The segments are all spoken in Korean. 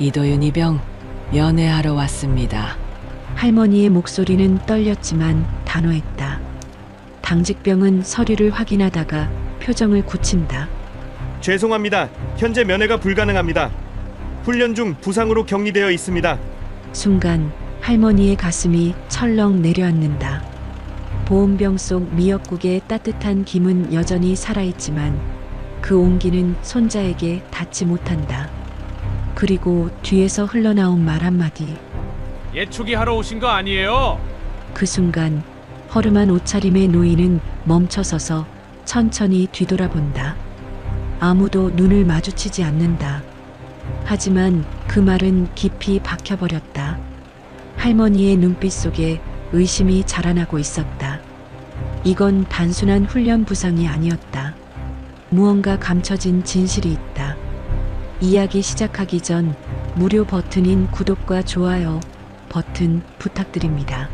이도윤 이병 면회하러 왔습니다. 할머니의 목소리는 떨렸지만 단호했다. 당직병은 서류를 확인하다가 표정을 굳힌다. 죄송합니다. 현재 면회가 불가능합니다. 훈련 중 부상으로 격리되어 있습니다. 순간 할머니의 가슴이 철렁 내려앉는다. 보온병 속 미역국의 따뜻한 김은 여전히 살아있지만 그 온기는 손자에게 닿지 못한다. 그리고 뒤에서 흘러나온 말 한마디. 예초기 하러 오신 거 아니에요? 그 순간 허름한 옷차림의 노인은 멈춰서서 천천히 뒤돌아본다. 아무도 눈을 마주치지 않는다. 하지만 그 말은 깊이 박혀버렸다. 할머니의 눈빛 속에 의심이 자라나고 있었다. 이건 단순한 훈련 부상이 아니었다. 무언가 감춰진 진실이 있다. 이야기 시작하기 전 무료 버튼인 구독과 좋아요 버튼 부탁드립니다.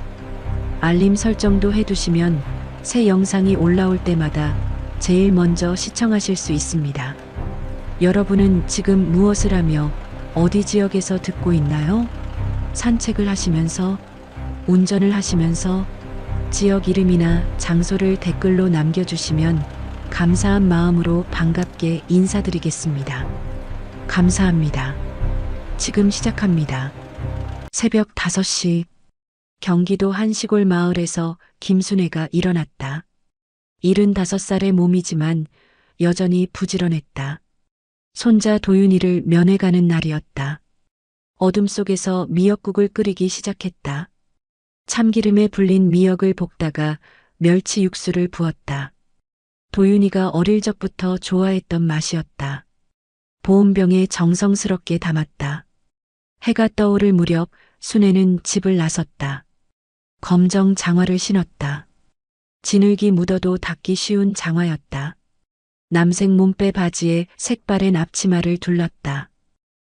알림 설정도 해두시면 새 영상이 올라올 때마다 제일 먼저 시청하실 수 있습니다. 여러분은 지금 무엇을 하며 어디 지역에서 듣고 있나요? 산책을 하시면서, 운전을 하시면서 지역 이름이나 장소를 댓글로 남겨주시면 감사한 마음으로 반갑게 인사드리겠습니다. 감사합니다. 지금 시작합니다. 새벽 5시 경기도 한 시골 마을에서 김순애가 일어났다. 75살의 몸이지만 여전히 부지런했다. 손자 도윤이를 면회 가는 날이었다. 어둠 속에서 미역국을 끓이기 시작했다. 참기름에 불린 미역을 볶다가 멸치 육수를 부었다. 도윤이가 어릴 적부터 좋아했던 맛이었다. 보온병에 정성스럽게 담았다. 해가 떠오를 무렵 순애는 집을 나섰다. 검정 장화를 신었다. 진흙이 묻어도 닦기 쉬운 장화였다. 남색 몸빼 바지에 색바랜 앞치마를 둘렀다.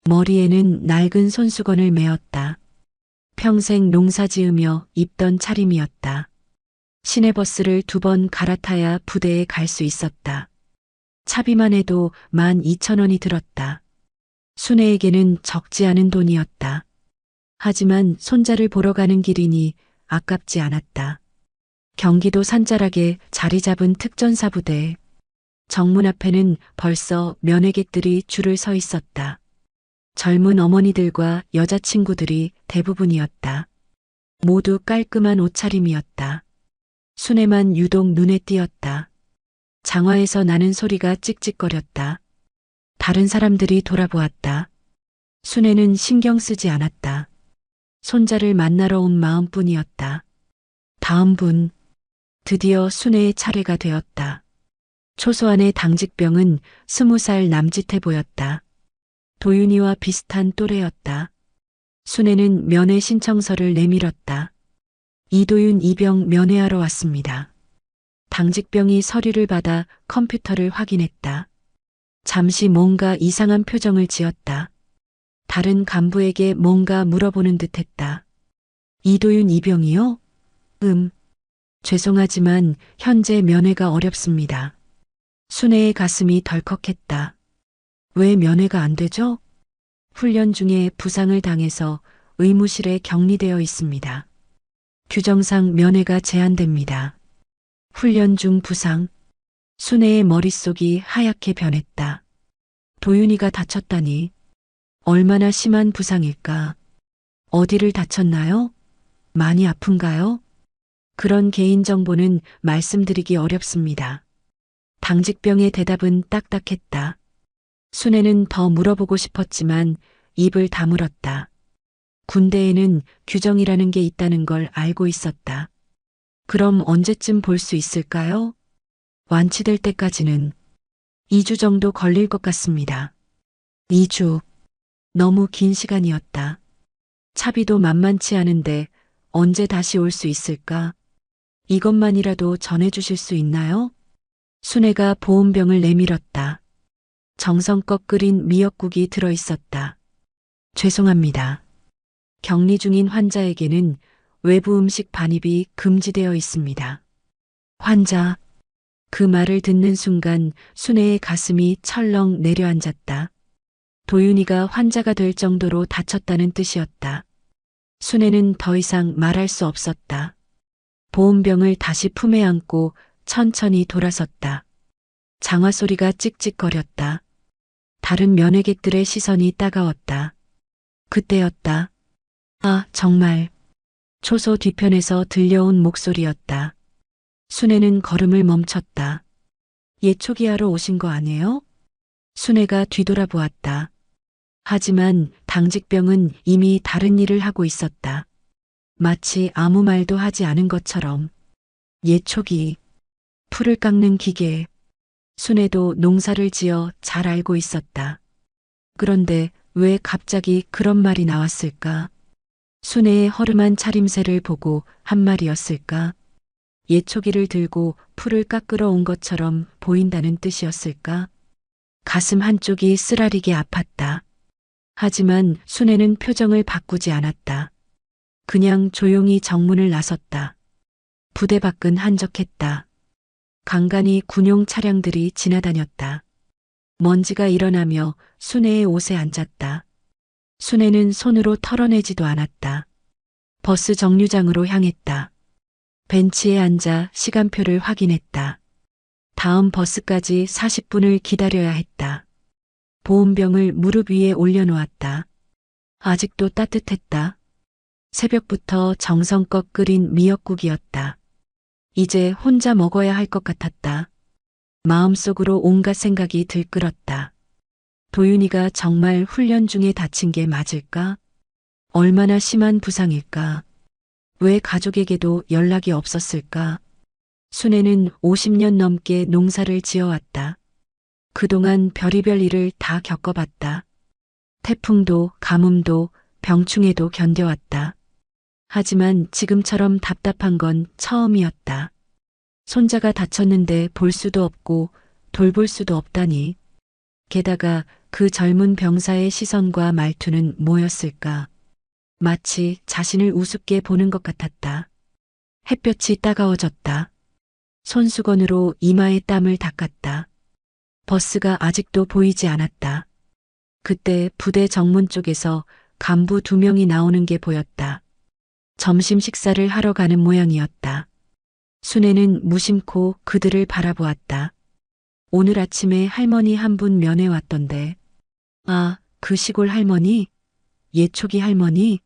머리에는 낡은 손수건을 메었다. 평생 농사지으며 입던 차림이었다. 시내버스를 2번 갈아타야 부대에 갈 수 있었다. 차비만 해도 12,000원이 들었다. 순애에게는 적지 않은 돈이었다. 하지만 손자를 보러 가는 길이니 아깝지 않았다. 경기도 산자락에 자리 잡은 특전사 부대. 정문 앞에는 벌써 면회객들이 줄을 서 있었다. 젊은 어머니들과 여자친구들이 대부분이었다. 모두 깔끔한 옷차림이었다. 순애만 유독 눈에 띄었다. 장화에서 나는 소리가 찍찍거렸다. 다른 사람들이 돌아보았다. 순애는 신경 쓰지 않았다. 손자를 만나러 온 마음뿐이었다. 다음 분. 드디어 순애의 차례가 되었다. 초소한의 당직병은 20살 남짓해 보였다. 도윤이와 비슷한 또래였다. 순애는 면회 신청서를 내밀었다. 이도윤 이병 면회하러 왔습니다. 당직병이 서류를 받아 컴퓨터를 확인했다. 잠시 뭔가 이상한 표정을 지었다. 다른 간부에게 뭔가 물어보는 듯했다. 이도윤 이병이요? 죄송하지만 현재 면회가 어렵습니다. 순애의 가슴이 덜컥했다. 왜 면회가 안 되죠? 훈련 중에 부상을 당해서 의무실에 격리되어 있습니다. 규정상 면회가 제한됩니다. 훈련 중 부상. 순애의 머릿속이 하얗게 변했다. 도윤이가 다쳤다니. 얼마나 심한 부상일까? 어디를 다쳤나요? 많이 아픈가요? 그런 개인정보는 말씀드리기 어렵습니다. 당직병의 대답은 딱딱했다. 순애는 더 물어보고 싶었지만 입을 다물었다. 군대에는 규정이라는 게 있다는 걸 알고 있었다. 그럼 언제쯤 볼 수 있을까요? 완치될 때까지는 2주 정도 걸릴 것 같습니다. 2주. 너무 긴 시간이었다. 차비도 만만치 않은데 언제 다시 올 수 있을까? 이것만이라도 전해주실 수 있나요? 순애가 보온병을 내밀었다. 정성껏 끓인 미역국이 들어있었다. 죄송합니다. 격리 중인 환자에게는 외부 음식 반입이 금지되어 있습니다. 환자. 그 말을 듣는 순간 순애의 가슴이 철렁 내려앉았다. 도윤이가 환자가 될 정도로 다쳤다는 뜻이었다. 순애는 더 이상 말할 수 없었다. 보온병을 다시 품에 안고 천천히 돌아섰다. 장화 소리가 찍찍거렸다. 다른 면회객들의 시선이 따가웠다. 그때였다. 아, 정말. 초소 뒤편에서 들려온 목소리였다. 순애는 걸음을 멈췄다. 예초기하러 오신 거 아니에요? 순애가 뒤돌아보았다. 하지만 당직병은 이미 다른 일을 하고 있었다. 마치 아무 말도 하지 않은 것처럼. 예초기, 풀을 깎는 기계. 순애도 농사를 지어 잘 알고 있었다. 그런데 왜 갑자기 그런 말이 나왔을까? 순애의 허름한 차림새를 보고 한 말이었을까? 예초기를 들고 풀을 깎으러 온 것처럼 보인다는 뜻이었을까? 가슴 한쪽이 쓰라리게 아팠다. 하지만 순애는 표정을 바꾸지 않았다. 그냥 조용히 정문을 나섰다. 부대 밖은 한적했다. 간간히 군용 차량들이 지나다녔다. 먼지가 일어나며 순애의 옷에 앉았다. 순애는 손으로 털어내지도 않았다. 버스 정류장으로 향했다. 벤치에 앉아 시간표를 확인했다. 다음 버스까지 40분을 기다려야 했다. 보온병을 무릎 위에 올려놓았다. 아직도 따뜻했다. 새벽부터 정성껏 끓인 미역국이었다. 이제 혼자 먹어야 할 것 같았다. 마음속으로 온갖 생각이 들끓었다. 도윤이가 정말 훈련 중에 다친 게 맞을까? 얼마나 심한 부상일까? 왜 가족에게도 연락이 없었을까? 순애는 50년 넘게 농사를 지어왔다. 그동안 별의별 일을 다 겪어봤다. 태풍도 가뭄도 병충해도 견뎌왔다. 하지만 지금처럼 답답한 건 처음이었다. 손자가 다쳤는데 볼 수도 없고 돌볼 수도 없다니. 게다가 그 젊은 병사의 시선과 말투는 뭐였을까? 마치 자신을 우습게 보는 것 같았다. 햇볕이 따가워졌다. 손수건으로 이마의 땀을 닦았다. 버스가 아직도 보이지 않았다. 그때 부대 정문 쪽에서 간부 2명이 나오는 게 보였다. 점심 식사를 하러 가는 모양이었다. 순애는 무심코 그들을 바라보았다. 오늘 아침에 할머니 한 분 면회 왔던데. 아, 그 시골 할머니? 예초기 할머니?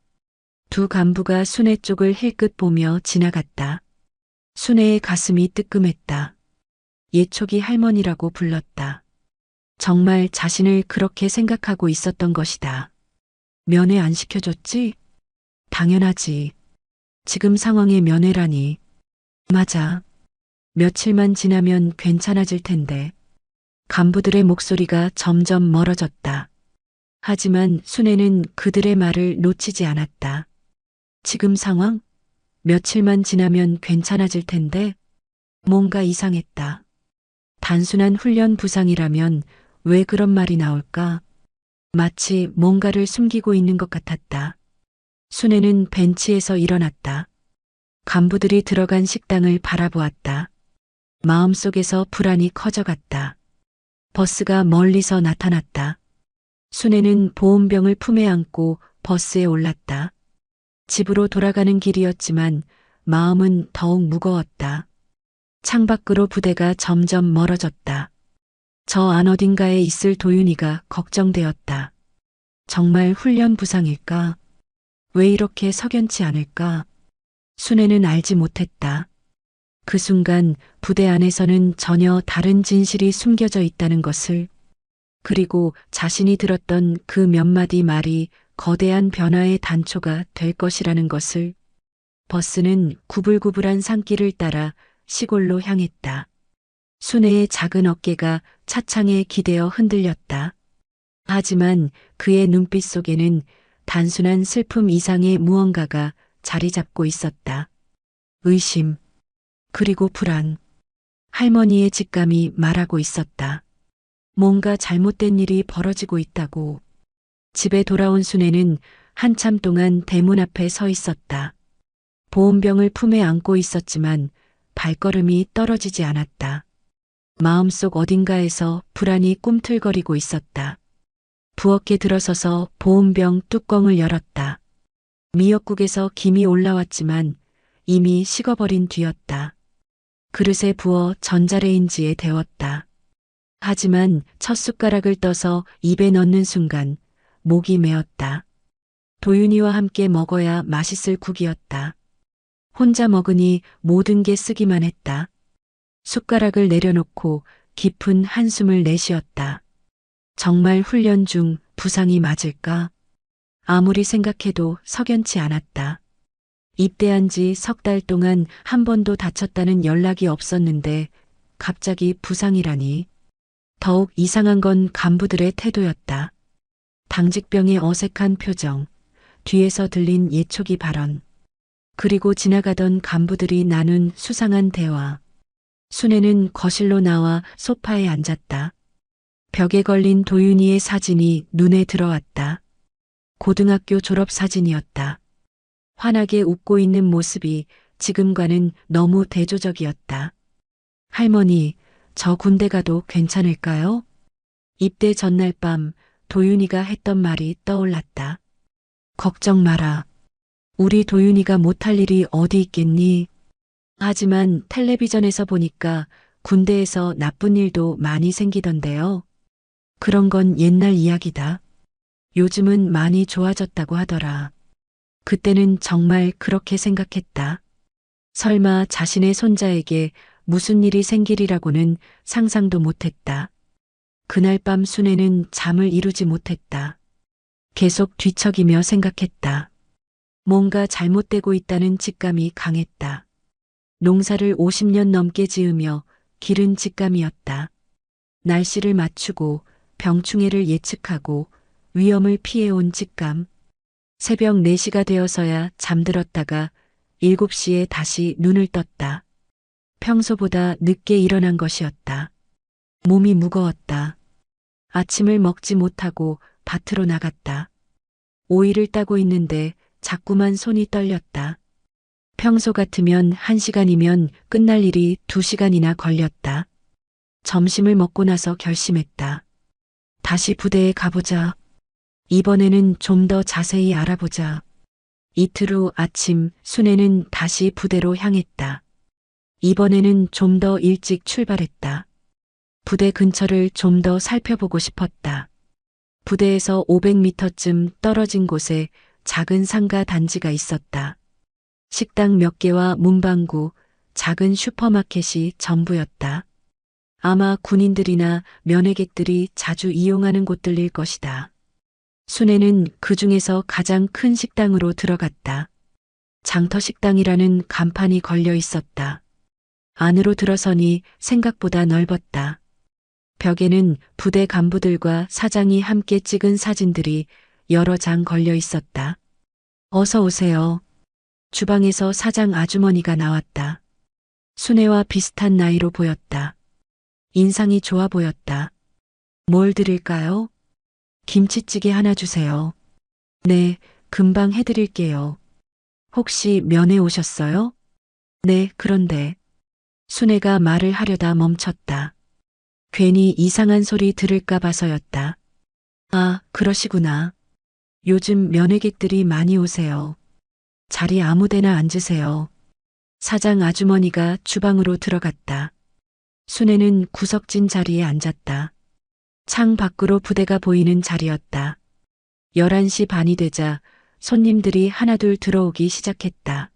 두 간부가 순애 쪽을 힐끗 보며 지나갔다. 순애의 가슴이 뜨끔했다. 예초기 할머니라고 불렀다. 정말 자신을 그렇게 생각하고 있었던 것이다. 면회 안 시켜줬지? 당연하지. 지금 상황에 면회라니. 맞아. 며칠만 지나면 괜찮아질 텐데. 간부들의 목소리가 점점 멀어졌다. 하지만 순애는 그들의 말을 놓치지 않았다. 지금 상황? 며칠만 지나면 괜찮아질 텐데. 뭔가 이상했다. 단순한 훈련 부상이라면 왜 그런 말이 나올까? 마치 뭔가를 숨기고 있는 것 같았다. 순애는 벤치에서 일어났다. 간부들이 들어간 식당을 바라보았다. 마음속에서 불안이 커져갔다. 버스가 멀리서 나타났다. 순애는 보온병을 품에 안고 버스에 올랐다. 집으로 돌아가는 길이었지만 마음은 더욱 무거웠다. 창밖으로 부대가 점점 멀어졌다. 저 안 어딘가에 있을 도윤이가 걱정되었다. 정말 훈련 부상일까? 왜 이렇게 석연치 않을까? 순애는 알지 못했다. 그 순간 부대 안에서는 전혀 다른 진실이 숨겨져 있다는 것을, 그리고 자신이 들었던 그 몇 마디 말이 거대한 변화의 단초가 될 것이라는 것을. 버스는 구불구불한 산길을 따라 시골로 향했다. 순애의 작은 어깨가 차창에 기대어 흔들렸다. 하지만 그의 눈빛 속에는 단순한 슬픔 이상의 무언가가 자리 잡고 있었다. 의심, 그리고 불안. 할머니의 직감이 말하고 있었다. 뭔가 잘못된 일이 벌어지고 있다고. 집에 돌아온 순애는 한참 동안 대문 앞에 서 있었다. 보온병을 품에 안고 있었지만 발걸음이 떨어지지 않았다. 마음속 어딘가에서 불안이 꿈틀거리고 있었다. 부엌에 들어서서 보온병 뚜껑을 열었다. 미역국에서 김이 올라왔지만 이미 식어버린 뒤였다. 그릇에 부어 전자레인지에 데웠다. 하지만 첫 숟가락을 떠서 입에 넣는 순간 목이 메었다. 도윤이와 함께 먹어야 맛있을 국이었다. 혼자 먹으니 모든 게 쓰기만 했다. 숟가락을 내려놓고 깊은 한숨을 내쉬었다. 정말 훈련 중 부상이 맞을까? 아무리 생각해도 석연치 않았다. 입대한 지 석 달 동안 한 번도 다쳤다는 연락이 없었는데 갑자기 부상이라니. 더욱 이상한 건 간부들의 태도였다. 당직병의 어색한 표정, 뒤에서 들린 예초기 발언, 그리고 지나가던 간부들이 나눈 수상한 대화. 순애는 거실로 나와 소파에 앉았다. 벽에 걸린 도윤이의 사진이 눈에 들어왔다. 고등학교 졸업 사진이었다. 환하게 웃고 있는 모습이 지금과는 너무 대조적이었다. 할머니, 저 군대 가도 괜찮을까요? 입대 전날 밤 도윤이가 했던 말이 떠올랐다. 걱정 마라. 우리 도윤이가 못할 일이 어디 있겠니? 하지만 텔레비전에서 보니까 군대에서 나쁜 일도 많이 생기던데요. 그런 건 옛날 이야기다. 요즘은 많이 좋아졌다고 하더라. 그때는 정말 그렇게 생각했다. 설마 자신의 손자에게 무슨 일이 생기리라고는 상상도 못했다. 그날 밤 순애는 잠을 이루지 못했다. 계속 뒤척이며 생각했다. 뭔가 잘못되고 있다는 직감이 강했다. 농사를 50년 넘게 지으며 기른 직감이었다. 날씨를 맞추고 병충해를 예측하고 위험을 피해온 직감. 새벽 4시가 되어서야 잠들었다가 7시에 다시 눈을 떴다. 평소보다 늦게 일어난 것이었다. 몸이 무거웠다. 아침을 먹지 못하고 밭으로 나갔다. 오이를 따고 있는데 자꾸만 손이 떨렸다. 평소 같으면 1시간이면 끝날 일이 2시간이나 걸렸다. 점심을 먹고 나서 결심했다. 다시 부대에 가보자. 이번에는 좀 더 자세히 알아보자. 이틀 후 아침 순애는 다시 부대로 향했다. 이번에는 좀 더 일찍 출발했다. 부대 근처를 좀 더 살펴보고 싶었다. 부대에서 500m쯤 떨어진 곳에 작은 상가 단지가 있었다. 식당 몇 개와 문방구, 작은 슈퍼마켓이 전부였다. 아마 군인들이나 면회객들이 자주 이용하는 곳들일 것이다. 순애는 그 중에서 가장 큰 식당으로 들어갔다. 장터식당이라는 간판이 걸려 있었다. 안으로 들어서니 생각보다 넓었다. 벽에는 부대 간부들과 사장이 함께 찍은 사진들이 여러 장 걸려 있었다. 어서 오세요. 주방에서 사장 아주머니가 나왔다. 순애와 비슷한 나이로 보였다. 인상이 좋아 보였다. 뭘 드릴까요? 김치찌개 하나 주세요. 네, 금방 해드릴게요. 혹시 면회 오셨어요? 네, 그런데. 순애가 말을 하려다 멈췄다. 괜히 이상한 소리 들을까 봐서였다. 아, 그러시구나. 요즘 면회객들이 많이 오세요. 자리 아무데나 앉으세요. 사장 아주머니가 주방으로 들어갔다. 순애는 구석진 자리에 앉았다. 창 밖으로 부대가 보이는 자리였다. 11시 반이 되자 손님들이 하나둘 들어오기 시작했다.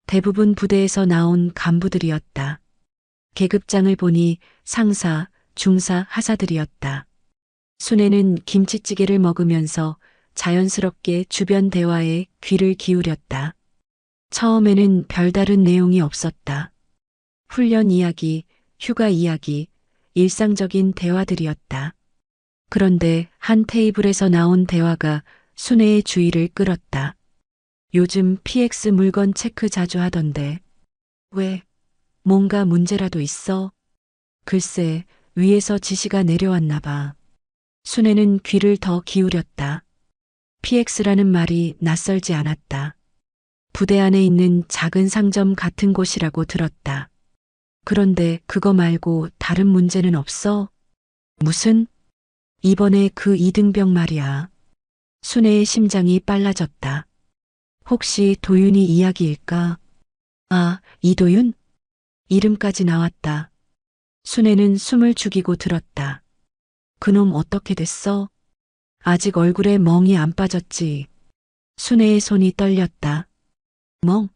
대부분 부대에서 나온 간부들이었다. 계급장을 보니 상사, 중사, 하사들이었다. 순애는 김치찌개를 먹으면서 자연스럽게 주변 대화에 귀를 기울였다. 처음에는 별다른 내용이 없었다. 훈련 이야기, 휴가 이야기, 일상적인 대화들이었다. 그런데 한 테이블에서 나온 대화가 순애의 주의를 끌었다. 요즘 PX 물건 체크 자주 하던데. 왜? 뭔가 문제라도 있어? 글쎄, 위에서 지시가 내려왔나 봐. 순애는 귀를 더 기울였다. PX라는 말이 낯설지 않았다. 부대 안에 있는 작은 상점 같은 곳이라고 들었다. 그런데 그거 말고 다른 문제는 없어? 무슨? 이번에 그 이등병 말이야. 순애의 심장이 빨라졌다. 혹시 도윤이 이야기일까? 아, 이도윤? 이름까지 나왔다. 순애는 숨을 죽이고 들었다. 그놈 어떻게 됐어? 아직 얼굴에 멍이 안 빠졌지. 순애의 손이 떨렸다. 멍?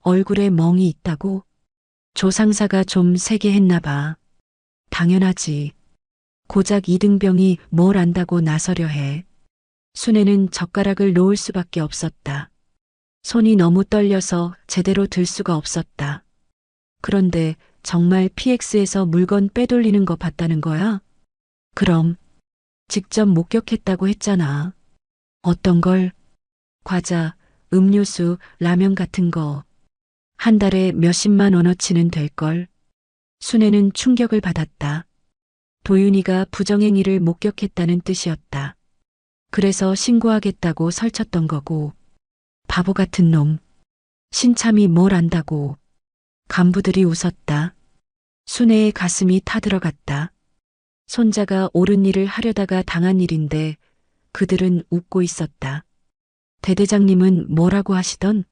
얼굴에 멍이 있다고? 조상사가 좀 세게 했나 봐. 당연하지. 고작 이등병이 뭘 안다고 나서려 해. 순애는 젓가락을 놓을 수밖에 없었다. 손이 너무 떨려서 제대로 들 수가 없었다. 그런데 정말 PX에서 물건 빼돌리는 거 봤다는 거야? 그럼 직접 목격했다고 했잖아. 어떤 걸? 과자, 음료수, 라면 같은 거. 한 달에 몇십만 원어치는 될걸. 순애는 충격을 받았다. 도윤이가 부정행위를 목격했다는 뜻이었다. 그래서 신고하겠다고 설쳤던 거고. 바보 같은 놈. 신참이 뭘 안다고. 간부들이 웃었다. 순애의 가슴이 타들어갔다. 손자가 옳은 일을 하려다가 당한 일인데 그들은 웃고 있었다. 대대장님은 뭐라고 하시던?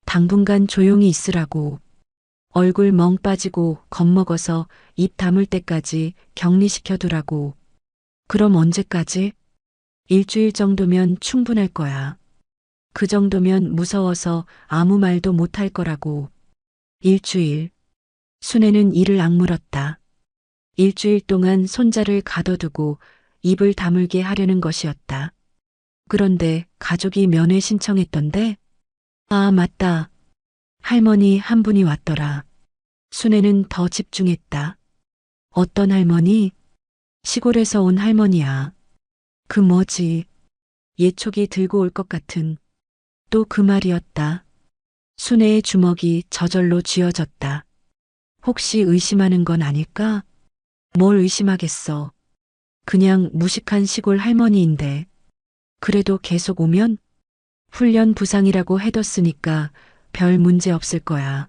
당분간 조용히 있으라고. 얼굴 멍 빠지고 겁먹어서 입 다물 때까지 격리시켜두라고. 그럼 언제까지? 일주일 정도면 충분할 거야. 그 정도면 무서워서 아무 말도 못할 거라고. 일주일. 순애는 이를 악물었다. 일주일 동안 손자를 가둬두고 입을 다물게 하려는 것이었다. 그런데 가족이 면회 신청했던데? 아, 맞다. 할머니 한 분이 왔더라. 순애는 더 집중했다. 어떤 할머니? 시골에서 온 할머니야. 그 뭐지? 예촉이 들고 올 것 같은. 또 그 말이었다. 순애의 주먹이 저절로 쥐어졌다. 혹시 의심하는 건 아닐까? 뭘 의심하겠어. 그냥 무식한 시골 할머니인데. 그래도 계속 오면? 훈련 부상이라고 해뒀으니까 별 문제 없을 거야.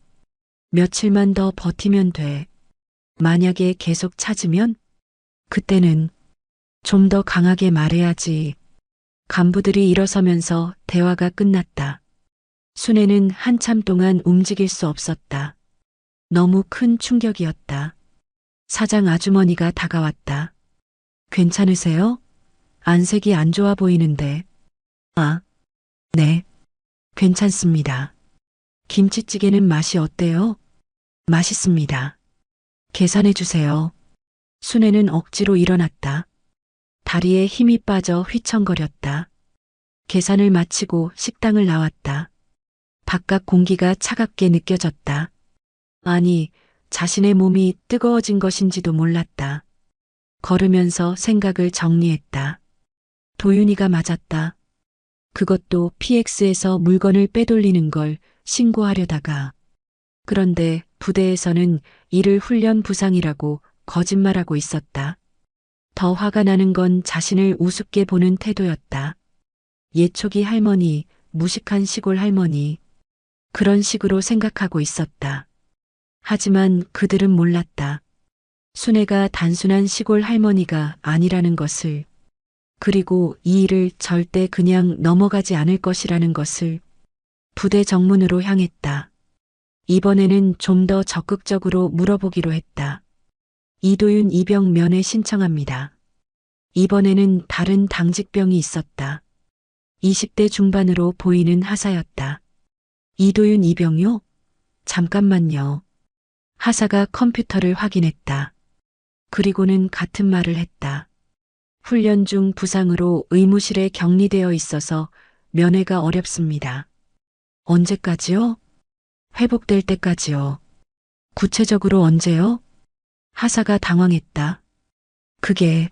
며칠만 더 버티면 돼. 만약에 계속 찾으면? 그때는 좀 더 강하게 말해야지. 간부들이 일어서면서 대화가 끝났다. 순애는 한참 동안 움직일 수 없었다. 너무 큰 충격이었다. 사장 아주머니가 다가왔다. 괜찮으세요? 안색이 안 좋아 보이는데. 아, 네. 괜찮습니다. 김치찌개는 맛이 어때요? 맛있습니다. 계산해 주세요. 순애는 억지로 일어났다. 다리에 힘이 빠져 휘청거렸다. 계산을 마치고 식당을 나왔다. 바깥 공기가 차갑게 느껴졌다. 아니, 자신의 몸이 뜨거워진 것인지도 몰랐다. 걸으면서 생각을 정리했다. 도윤이가 맞았다. 그것도 PX에서 물건을 빼돌리는 걸 신고하려다가. 그런데 부대에서는 이를 훈련 부상이라고 거짓말하고 있었다. 더 화가 나는 건 자신을 우습게 보는 태도였다. 예초기 할머니, 무식한 시골 할머니. 그런 식으로 생각하고 있었다. 하지만 그들은 몰랐다. 순애가 단순한 시골 할머니가 아니라는 것을. 그리고 이 일을 절대 그냥 넘어가지 않을 것이라는 것을. 부대 정문으로 향했다. 이번에는 좀 더 적극적으로 물어보기로 했다. 이도윤 이병 면회 신청합니다. 이번에는 다른 당직병이 있었다. 20대 중반으로 보이는 하사였다. 이도윤 이병요? 잠깐만요. 하사가 컴퓨터를 확인했다. 그리고는 같은 말을 했다. 훈련 중 부상으로 의무실에 격리되어 있어서 면회가 어렵습니다. 언제까지요? 회복될 때까지요. 구체적으로 언제요? 하사가 당황했다. 그게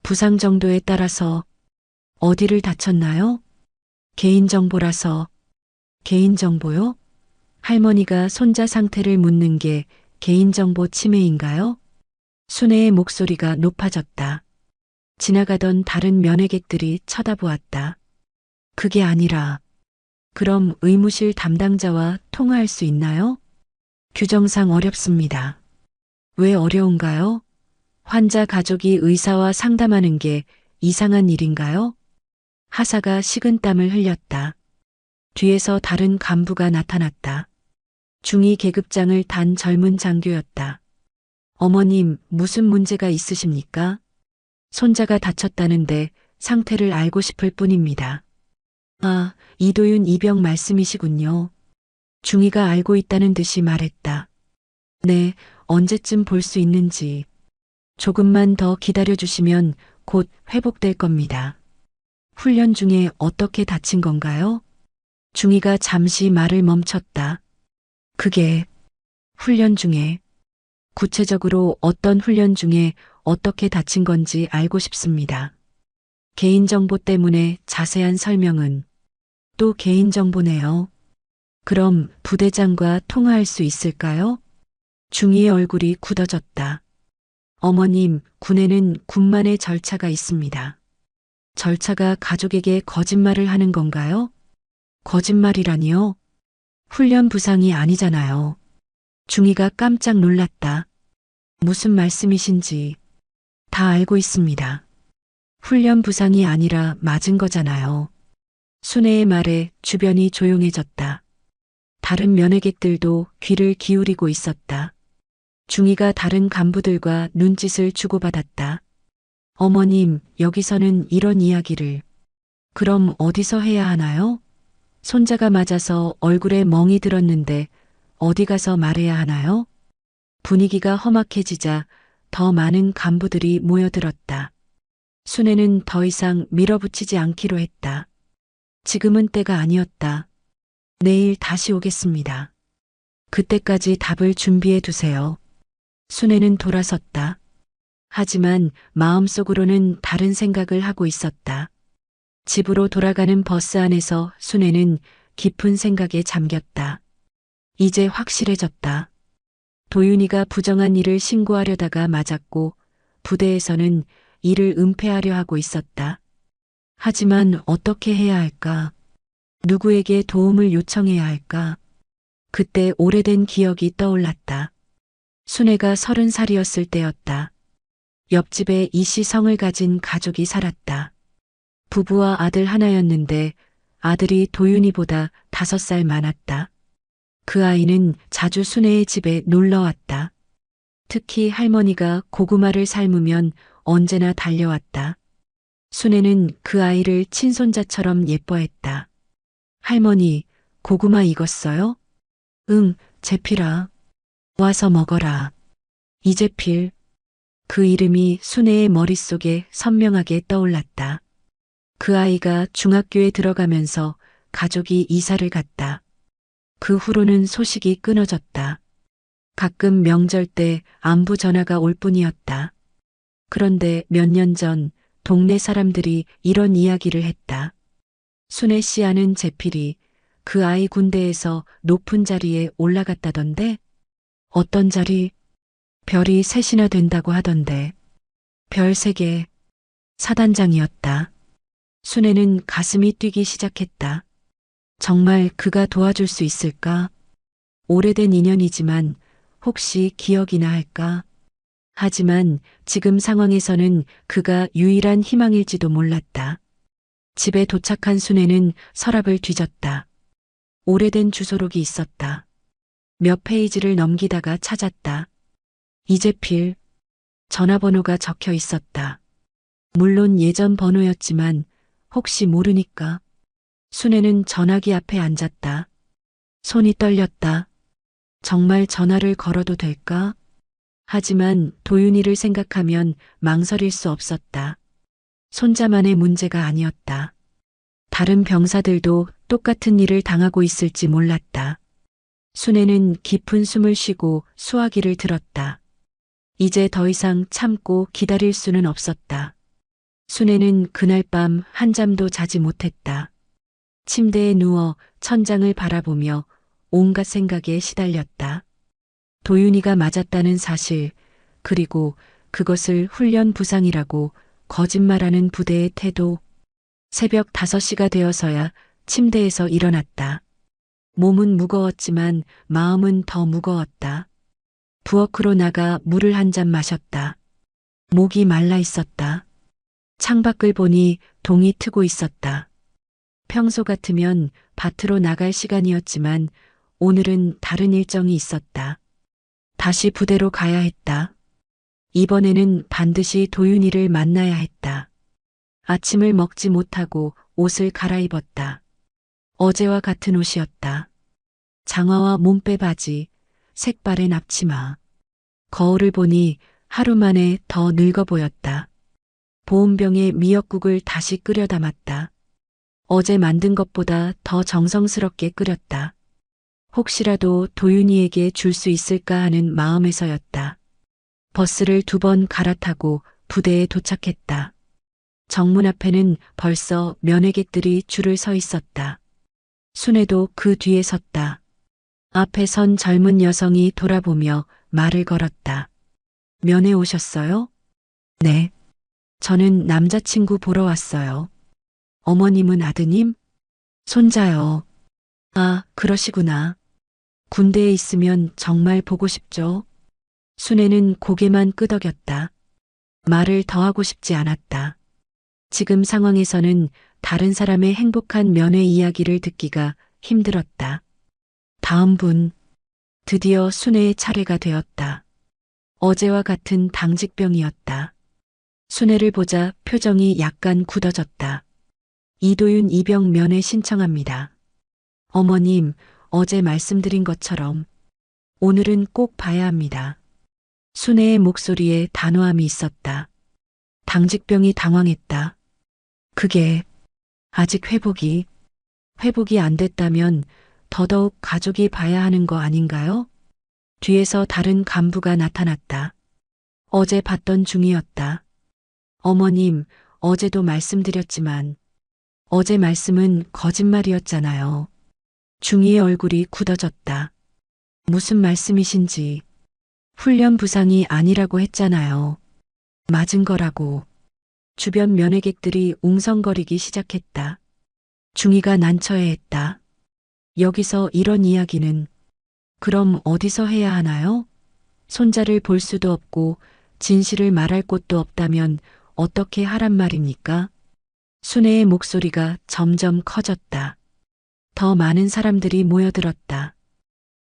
부상 정도에 따라서. 어디를 다쳤나요? 개인정보라서. 개인정보요? 할머니가 손자 상태를 묻는 게 개인정보 침해인가요? 순애의 목소리가 높아졌다. 지나가던 다른 면회객들이 쳐다보았다. 그게 아니라, 그럼 의무실 담당자와 통화할 수 있나요? 규정상 어렵습니다. 왜 어려운가요? 환자 가족이 의사와 상담하는 게 이상한 일인가요? 하사가 식은땀을 흘렸다. 뒤에서 다른 간부가 나타났다. 중위 계급장을 단 젊은 장교였다. 어머님, 무슨 문제가 있으십니까? 손자가 다쳤다는데 상태를 알고 싶을 뿐입니다. 아, 이도윤 이병 말씀이시군요. 중위가 알고 있다는 듯이 말했다. 네, 언제쯤 볼 수 있는지. 조금만 더 기다려주시면 곧 회복될 겁니다. 훈련 중에 어떻게 다친 건가요? 중위가 잠시 말을 멈췄다. 그게 훈련 중에 구체적으로 어떤 훈련 중에 어떻게 다친 건지 알고 싶습니다. 개인정보 때문에 자세한 설명은 또 개인정보네요. 그럼 부대장과 통화할 수 있을까요? 중위의 얼굴이 굳어졌다. 어머님, 군에는 군만의 절차가 있습니다. 절차가 가족에게 거짓말을 하는 건가요? 거짓말이라니요? 훈련 부상이 아니잖아요. 중위가 깜짝 놀랐다. 무슨 말씀이신지 다 알고 있습니다. 훈련 부상이 아니라 맞은 거잖아요. 순애의 말에 주변이 조용해졌다. 다른 면회객들도 귀를 기울이고 있었다. 중위가 다른 간부들과 눈짓을 주고받았다. 어머님, 여기서는 이런 이야기를. 그럼 어디서 해야 하나요? 손자가 맞아서 얼굴에 멍이 들었는데 어디 가서 말해야 하나요? 분위기가 험악해지자 더 많은 간부들이 모여들었다. 순애는 더 이상 밀어붙이지 않기로 했다. 지금은 때가 아니었다. 내일 다시 오겠습니다. 그때까지 답을 준비해 두세요. 순애는 돌아섰다. 하지만 마음속으로는 다른 생각을 하고 있었다. 집으로 돌아가는 버스 안에서 순애는 깊은 생각에 잠겼다. 이제 확실해졌다. 도윤이가 부정한 일을 신고하려다가 맞았고 부대에서는 이를 은폐하려 하고 있었다. 하지만 어떻게 해야 할까? 누구에게 도움을 요청해야 할까? 그때 오래된 기억이 떠올랐다. 순애가 30살이었을 때였다. 옆집에 이씨 성을 가진 가족이 살았다. 부부와 아들 하나였는데 아들이 도윤이보다 5살 많았다. 그 아이는 자주 순애의 집에 놀러 왔다. 특히 할머니가 고구마를 삶으면 언제나 달려왔다. 순애는 그 아이를 친손자처럼 예뻐했다. 할머니, 고구마 익었어요? 응, 제필아. 와서 먹어라. 이제필. 그 이름이 순애의 머릿속에 선명하게 떠올랐다. 그 아이가 중학교에 들어가면서 가족이 이사를 갔다. 그 후로는 소식이 끊어졌다. 가끔 명절 때 안부 전화가 올 뿐이었다. 그런데 몇 년 전 동네 사람들이 이런 이야기를 했다. 순애 씨 아는 제필이 그 아이 군대에서 높은 자리에 올라갔다던데? 어떤 자리? 별이 셋이나 된다고 하던데. 별 3개. 사단장이었다. 순애는 가슴이 뛰기 시작했다. 정말 그가 도와줄 수 있을까? 오래된 인연이지만 혹시 기억이나 할까? 하지만 지금 상황에서는 그가 유일한 희망일지도 몰랐다. 집에 도착한 순애는 서랍을 뒤졌다. 오래된 주소록이 있었다. 몇 페이지를 넘기다가 찾았다. 이재필. 전화번호가 적혀 있었다. 물론 예전 번호였지만 혹시 모르니까. 순애는 전화기 앞에 앉았다. 손이 떨렸다. 정말 전화를 걸어도 될까? 하지만 도윤이를 생각하면 망설일 수 없었다. 손자만의 문제가 아니었다. 다른 병사들도 똑같은 일을 당하고 있을지 몰랐다. 순애는 깊은 숨을 쉬고 수화기를 들었다. 이제 더 이상 참고 기다릴 수는 없었다. 순애는 그날 밤 한잠도 자지 못했다. 침대에 누워 천장을 바라보며 온갖 생각에 시달렸다. 도윤이가 맞았다는 사실, 그리고 그것을 훈련 부상이라고 거짓말하는 부대의 태도. 새벽 5시가 되어서야 침대에서 일어났다. 몸은 무거웠지만 마음은 더 무거웠다. 부엌으로 나가 물을 한 잔 마셨다. 목이 말라 있었다. 창밖을 보니 동이 트고 있었다. 평소 같으면 밭으로 나갈 시간이었지만 오늘은 다른 일정이 있었다. 다시 부대로 가야 했다. 이번에는 반드시 도윤이를 만나야 했다. 아침을 먹지 못하고 옷을 갈아입었다. 어제와 같은 옷이었다. 장화와 몸빼 바지, 색바랜 앞치마. 거울을 보니 하루 만에 더 늙어 보였다. 보온병에 미역국을 다시 끓여 담았다. 어제 만든 것보다 더 정성스럽게 끓였다. 혹시라도 도윤이에게 줄 수 있을까 하는 마음에서였다. 버스를 2번 갈아타고 부대에 도착했다. 정문 앞에는 벌써 면회객들이 줄을 서 있었다. 순애도 그 뒤에 섰다. 앞에 선 젊은 여성이 돌아보며 말을 걸었다. 면회 오셨어요? 네. 저는 남자친구 보러 왔어요. 어머님은 아드님? 손자요. 아, 그러시구나. 군대에 있으면 정말 보고 싶죠. 순애는 고개만 끄덕였다. 말을 더 하고 싶지 않았다. 지금 상황에서는 다른 사람의 행복한 면회 이야기를 듣기가 힘들었다. 다음 분. 드디어 순애의 차례가 되었다. 어제와 같은 당직병이었다. 순애를 보자 표정이 약간 굳어졌다. 이도윤 이병 면회 신청합니다. 어머님, 어제 말씀드린 것처럼 오늘은 꼭 봐야 합니다. 순애의 목소리에 단호함이 있었다. 당직병이 당황했다. 그게 아직 회복이 안 됐다면 더더욱 가족이 봐야 하는 거 아닌가요? 뒤에서 다른 간부가 나타났다. 어제 봤던 중이었다. 어머님, 어제도 말씀드렸지만 어제 말씀은 거짓말이었잖아요. 중이의 얼굴이 굳어졌다. 무슨 말씀이신지. 훈련 부상이 아니라고 했잖아요. 맞은 거라고. 주변 면회객들이 웅성거리기 시작했다. 중이가 난처해했다. 여기서 이런 이야기는 그럼 어디서 해야 하나요? 손자를 볼 수도 없고 진실을 말할 곳도 없다면 어떻게 하란 말입니까? 순애의 목소리가 점점 커졌다. 더 많은 사람들이 모여들었다.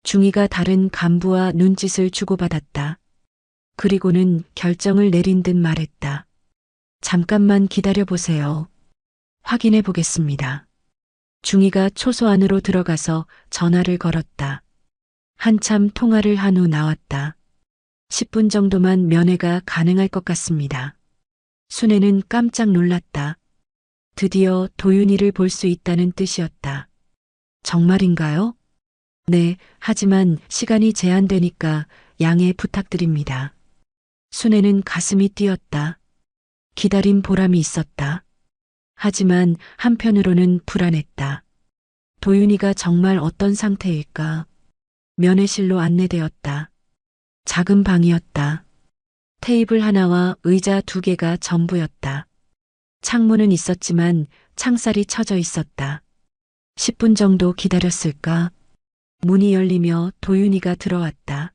중이가 다른 간부와 눈짓을 주고받았다. 그리고는 결정을 내린 듯 말했다. 잠깐만 기다려 보세요. 확인해 보겠습니다. 중이가 초소 안으로 들어가서 전화를 걸었다. 한참 통화를 한 후 나왔다. 10분 정도만 면회가 가능할 것 같습니다. 순애는 깜짝 놀랐다. 드디어 도윤이를 볼 수 있다는 뜻이었다. 정말인가요? 네, 하지만 시간이 제한되니까 양해 부탁드립니다. 순애는 가슴이 뛰었다. 기다린 보람이 있었다. 하지만 한편으로는 불안했다. 도윤이가 정말 어떤 상태일까? 면회실로 안내되었다. 작은 방이었다. 테이블 하나와 의자 2개가 전부였다. 창문은 있었지만 창살이 쳐져 있었다. 10분 정도 기다렸을까? 문이 열리며 도윤이가 들어왔다.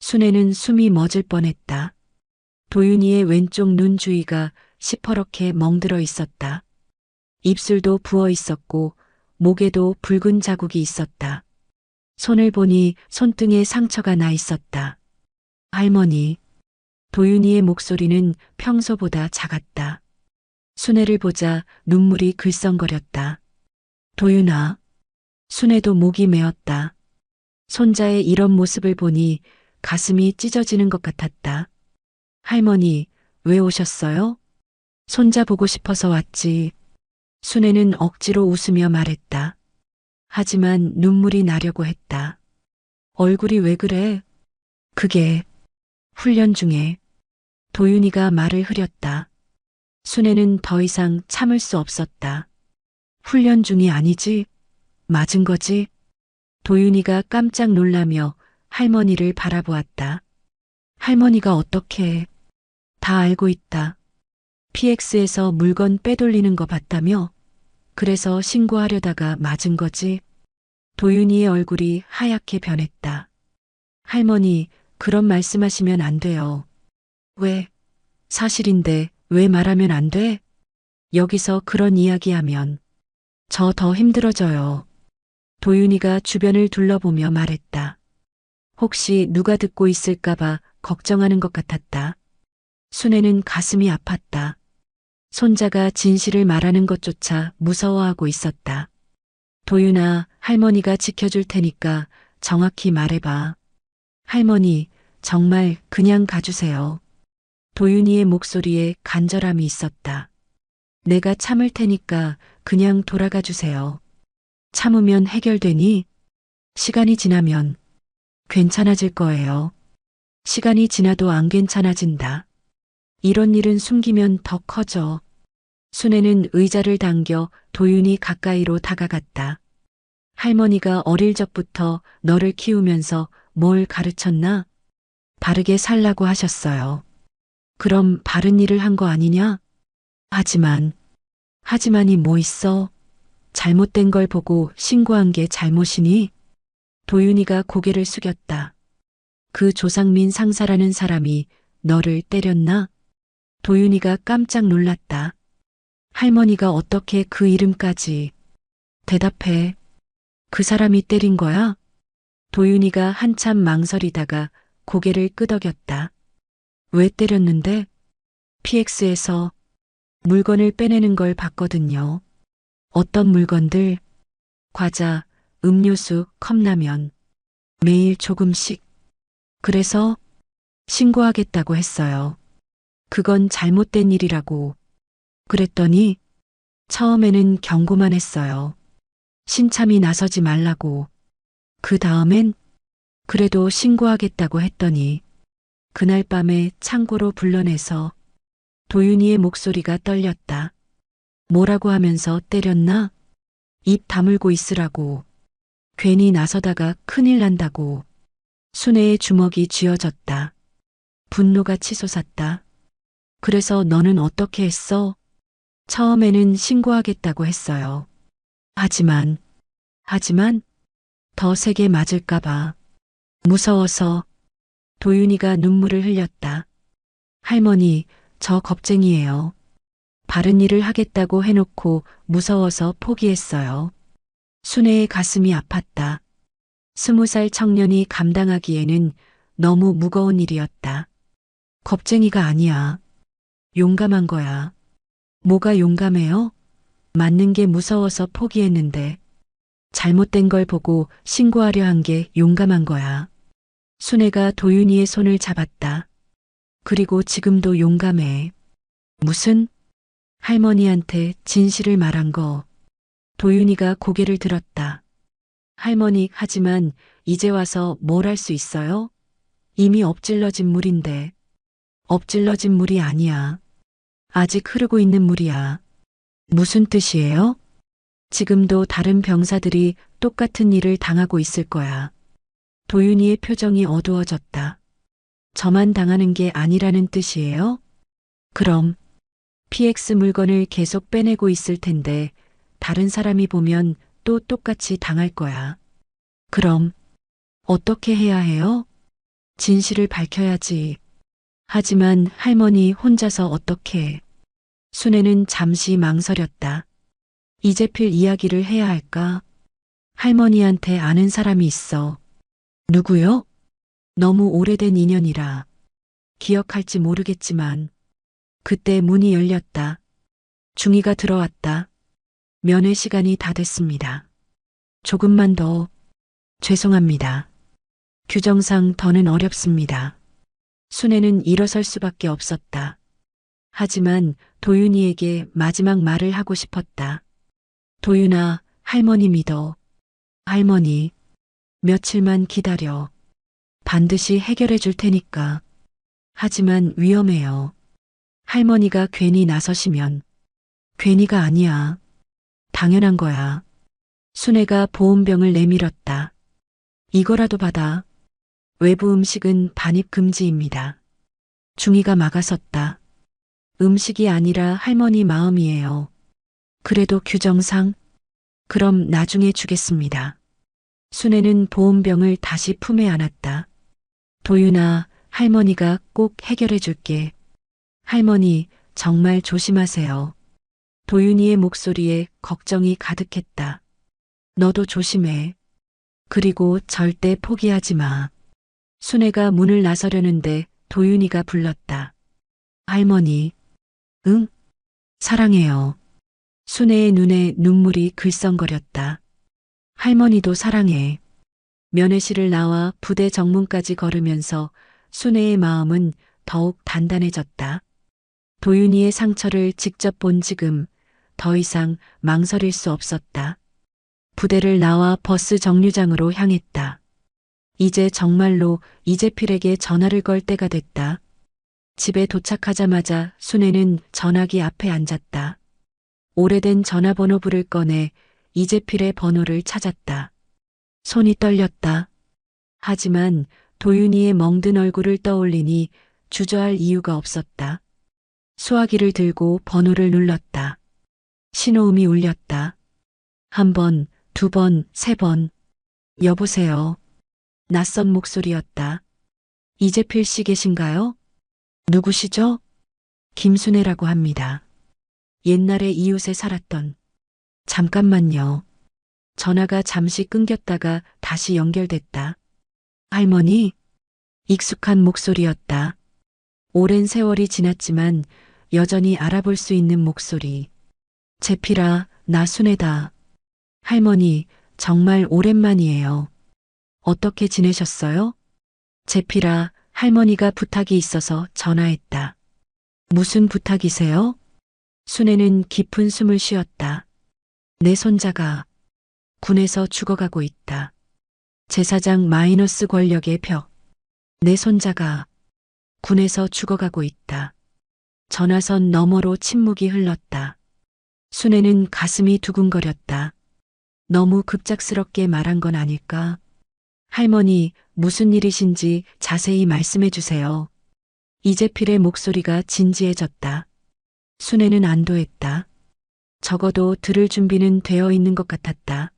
순애는 숨이 멎을 뻔했다. 도윤이의 왼쪽 눈 주위가 시퍼렇게 멍들어 있었다. 입술도 부어 있었고 목에도 붉은 자국이 있었다. 손을 보니 손등에 상처가 나 있었다. 할머니. 도윤이의 목소리는 평소보다 작았다. 순애를 보자 눈물이 글썽거렸다. 도윤아. 순애도 목이 메었다. 손자의 이런 모습을 보니 가슴이 찢어지는 것 같았다. 할머니, 왜 오셨어요? 손자 보고 싶어서 왔지. 순애는 억지로 웃으며 말했다. 하지만 눈물이 나려고 했다. 얼굴이 왜 그래? 그게 훈련 중에 도윤이가 말을 흐렸다. 순애는 더 이상 참을 수 없었다. 훈련 중이 아니지? 맞은 거지? 도윤이가 깜짝 놀라며 할머니를 바라보았다. 할머니가 어떻게 다 알고 있다. PX에서 물건 빼돌리는 거 봤다며? 그래서 신고하려다가 맞은 거지? 도윤이의 얼굴이 하얗게 변했다. 할머니, 그런 말씀하시면 안 돼요. 왜? 사실인데 왜 말하면 안 돼? 여기서 그런 이야기하면 저 더 힘들어져요. 도윤이가 주변을 둘러보며 말했다. 혹시 누가 듣고 있을까봐 걱정하는 것 같았다. 순애는 가슴이 아팠다. 손자가 진실을 말하는 것조차 무서워하고 있었다. 도윤아, 할머니가 지켜줄 테니까 정확히 말해봐. 할머니, 정말 그냥 가주세요. 도윤이의 목소리에 간절함이 있었다. 내가 참을 테니까 그냥 돌아가 주세요. 참으면 해결되니? 시간이 지나면 괜찮아질 거예요. 시간이 지나도 안 괜찮아진다. 이런 일은 숨기면 더 커져. 순애는 의자를 당겨 도윤이 가까이로 다가갔다. 할머니가 어릴 적부터 너를 키우면서 뭘 가르쳤나? 바르게 살라고 하셨어요. 그럼 바른 일을 한 거 아니냐? 하지만이 뭐 있어? 잘못된 걸 보고 신고한 게 잘못이니? 도윤이가 고개를 숙였다. 그 조상민 상사라는 사람이 너를 때렸나? 도윤이가 깜짝 놀랐다. 할머니가 어떻게 그 이름까지? 대답해. 그 사람이 때린 거야? 도윤이가 한참 망설이다가 고개를 끄덕였다. 왜 때렸는데? PX에서 물건을 빼내는 걸 봤거든요. 어떤 물건들? 과자, 음료수, 컵라면. 매일 조금씩. 그래서 신고하겠다고 했어요. 그건 잘못된 일이라고. 그랬더니 처음에는 경고만 했어요. 신참이 나서지 말라고. 그 다음엔 그래도 신고하겠다고 했더니 그날 밤에 창고로 불러내서 도윤이의 목소리가 떨렸다. 뭐라고 하면서 때렸나? 입 다물고 있으라고. 괜히 나서다가 큰일 난다고. 순애의 주먹이 쥐어졌다. 분노가 치솟았다. 그래서 너는 어떻게 했어? 처음에는 신고하겠다고 했어요. 하지만 더 세게 맞을까봐. 무서워서. 도윤이가 눈물을 흘렸다. 할머니, 저 겁쟁이에요. 바른 일을 하겠다고 해놓고 무서워서 포기했어요. 순애의 가슴이 아팠다. 20살 청년이 감당하기에는 너무 무거운 일이었다. 겁쟁이가 아니야. 용감한 거야. 뭐가 용감해요? 맞는 게 무서워서 포기했는데 잘못된 걸 보고 신고하려 한 게 용감한 거야. 순애가 도윤이의 손을 잡았다. 그리고 지금도 용감해. 무슨? 할머니한테 진실을 말한 거. 도윤이가 고개를 들었다. 할머니, 하지만 이제 와서 뭘 할 수 있어요? 이미 엎질러진 물인데. 엎질러진 물이 아니야. 아직 흐르고 있는 물이야. 무슨 뜻이에요? 지금도 다른 병사들이 똑같은 일을 당하고 있을 거야. 도윤이의 표정이 어두워졌다. 저만 당하는 게 아니라는 뜻이에요? 그럼 PX 물건을 계속 빼내고 있을 텐데 다른 사람이 보면 또 똑같이 당할 거야. 그럼 어떻게 해야 해요? 진실을 밝혀야지. 하지만 할머니 혼자서 어떻게? 순애는 잠시 망설였다. 이재필 이야기를 해야 할까? 할머니한테 아는 사람이 있어. 누구요? 너무 오래된 인연이라 기억할지 모르겠지만 그때 문이 열렸다. 중이가 들어왔다. 면회 시간이 다 됐습니다. 조금만 더. 죄송합니다. 규정상 더는 어렵습니다. 순애는 일어설 수밖에 없었다. 하지만 도윤이에게 마지막 말을 하고 싶었다. 도윤아, 할머니 믿어. 할머니, 며칠만 기다려. 반드시 해결해 줄 테니까. 하지만 위험해요. 할머니가 괜히 나서시면. 괜히가 아니야. 당연한 거야. 순애가 보온병을 내밀었다. 이거라도 받아. 외부 음식은 반입 금지입니다. 중이가 막아섰다. 음식이 아니라 할머니 마음이에요. 그래도 규정상? 그럼 나중에 주겠습니다. 순애는 보온병을 다시 품에 안았다. 도윤아, 할머니가 꼭 해결해 줄게. 할머니, 정말 조심하세요. 도윤이의 목소리에 걱정이 가득했다. 너도 조심해. 그리고 절대 포기하지 마. 순애가 문을 나서려는데 도윤이가 불렀다. 할머니. 응? 사랑해요. 순애의 눈에 눈물이 글썽거렸다. 할머니도 사랑해. 면회실을 나와 부대 정문까지 걸으면서 순애의 마음은 더욱 단단해졌다. 도윤이의 상처를 직접 본 지금 더 이상 망설일 수 없었다. 부대를 나와 버스 정류장으로 향했다. 이제 정말로 이재필에게 전화를 걸 때가 됐다. 집에 도착하자마자 순애는 전화기 앞에 앉았다. 오래된 전화번호부를 꺼내 이재필의 번호를 찾았다. 손이 떨렸다. 하지만 도윤이의 멍든 얼굴을 떠올리니 주저할 이유가 없었다. 수화기를 들고 번호를 눌렀다. 신호음이 울렸다. 한 번, 두 번, 세 번. 여보세요. 낯선 목소리였다. 이재필 씨 계신가요? 누구시죠? 김순애라고 합니다. 옛날에 이웃에 살았던. 잠깐만요. 전화가 잠시 끊겼다가 다시 연결됐다. 할머니? 익숙한 목소리였다. 오랜 세월이 지났지만 여전히 알아볼 수 있는 목소리. 재필아, 나 순애다. 할머니, 정말 오랜만이에요. 어떻게 지내셨어요? 재필아, 할머니가 부탁이 있어서 전화했다. 무슨 부탁이세요? 순애는 깊은 숨을 쉬었다. 내 손자가 군에서 죽어가고 있다. 제사장 마이너스 권력의 벽. 내 손자가 군에서 죽어가고 있다. 전화선 너머로 침묵이 흘렀다. 순애는 가슴이 두근거렸다. 너무 급작스럽게 말한 건 아닐까? 할머니, 무슨 일이신지 자세히 말씀해 주세요. 이재필의 목소리가 진지해졌다. 순애는 안도했다. 적어도 들을 준비는 되어 있는 것 같았다.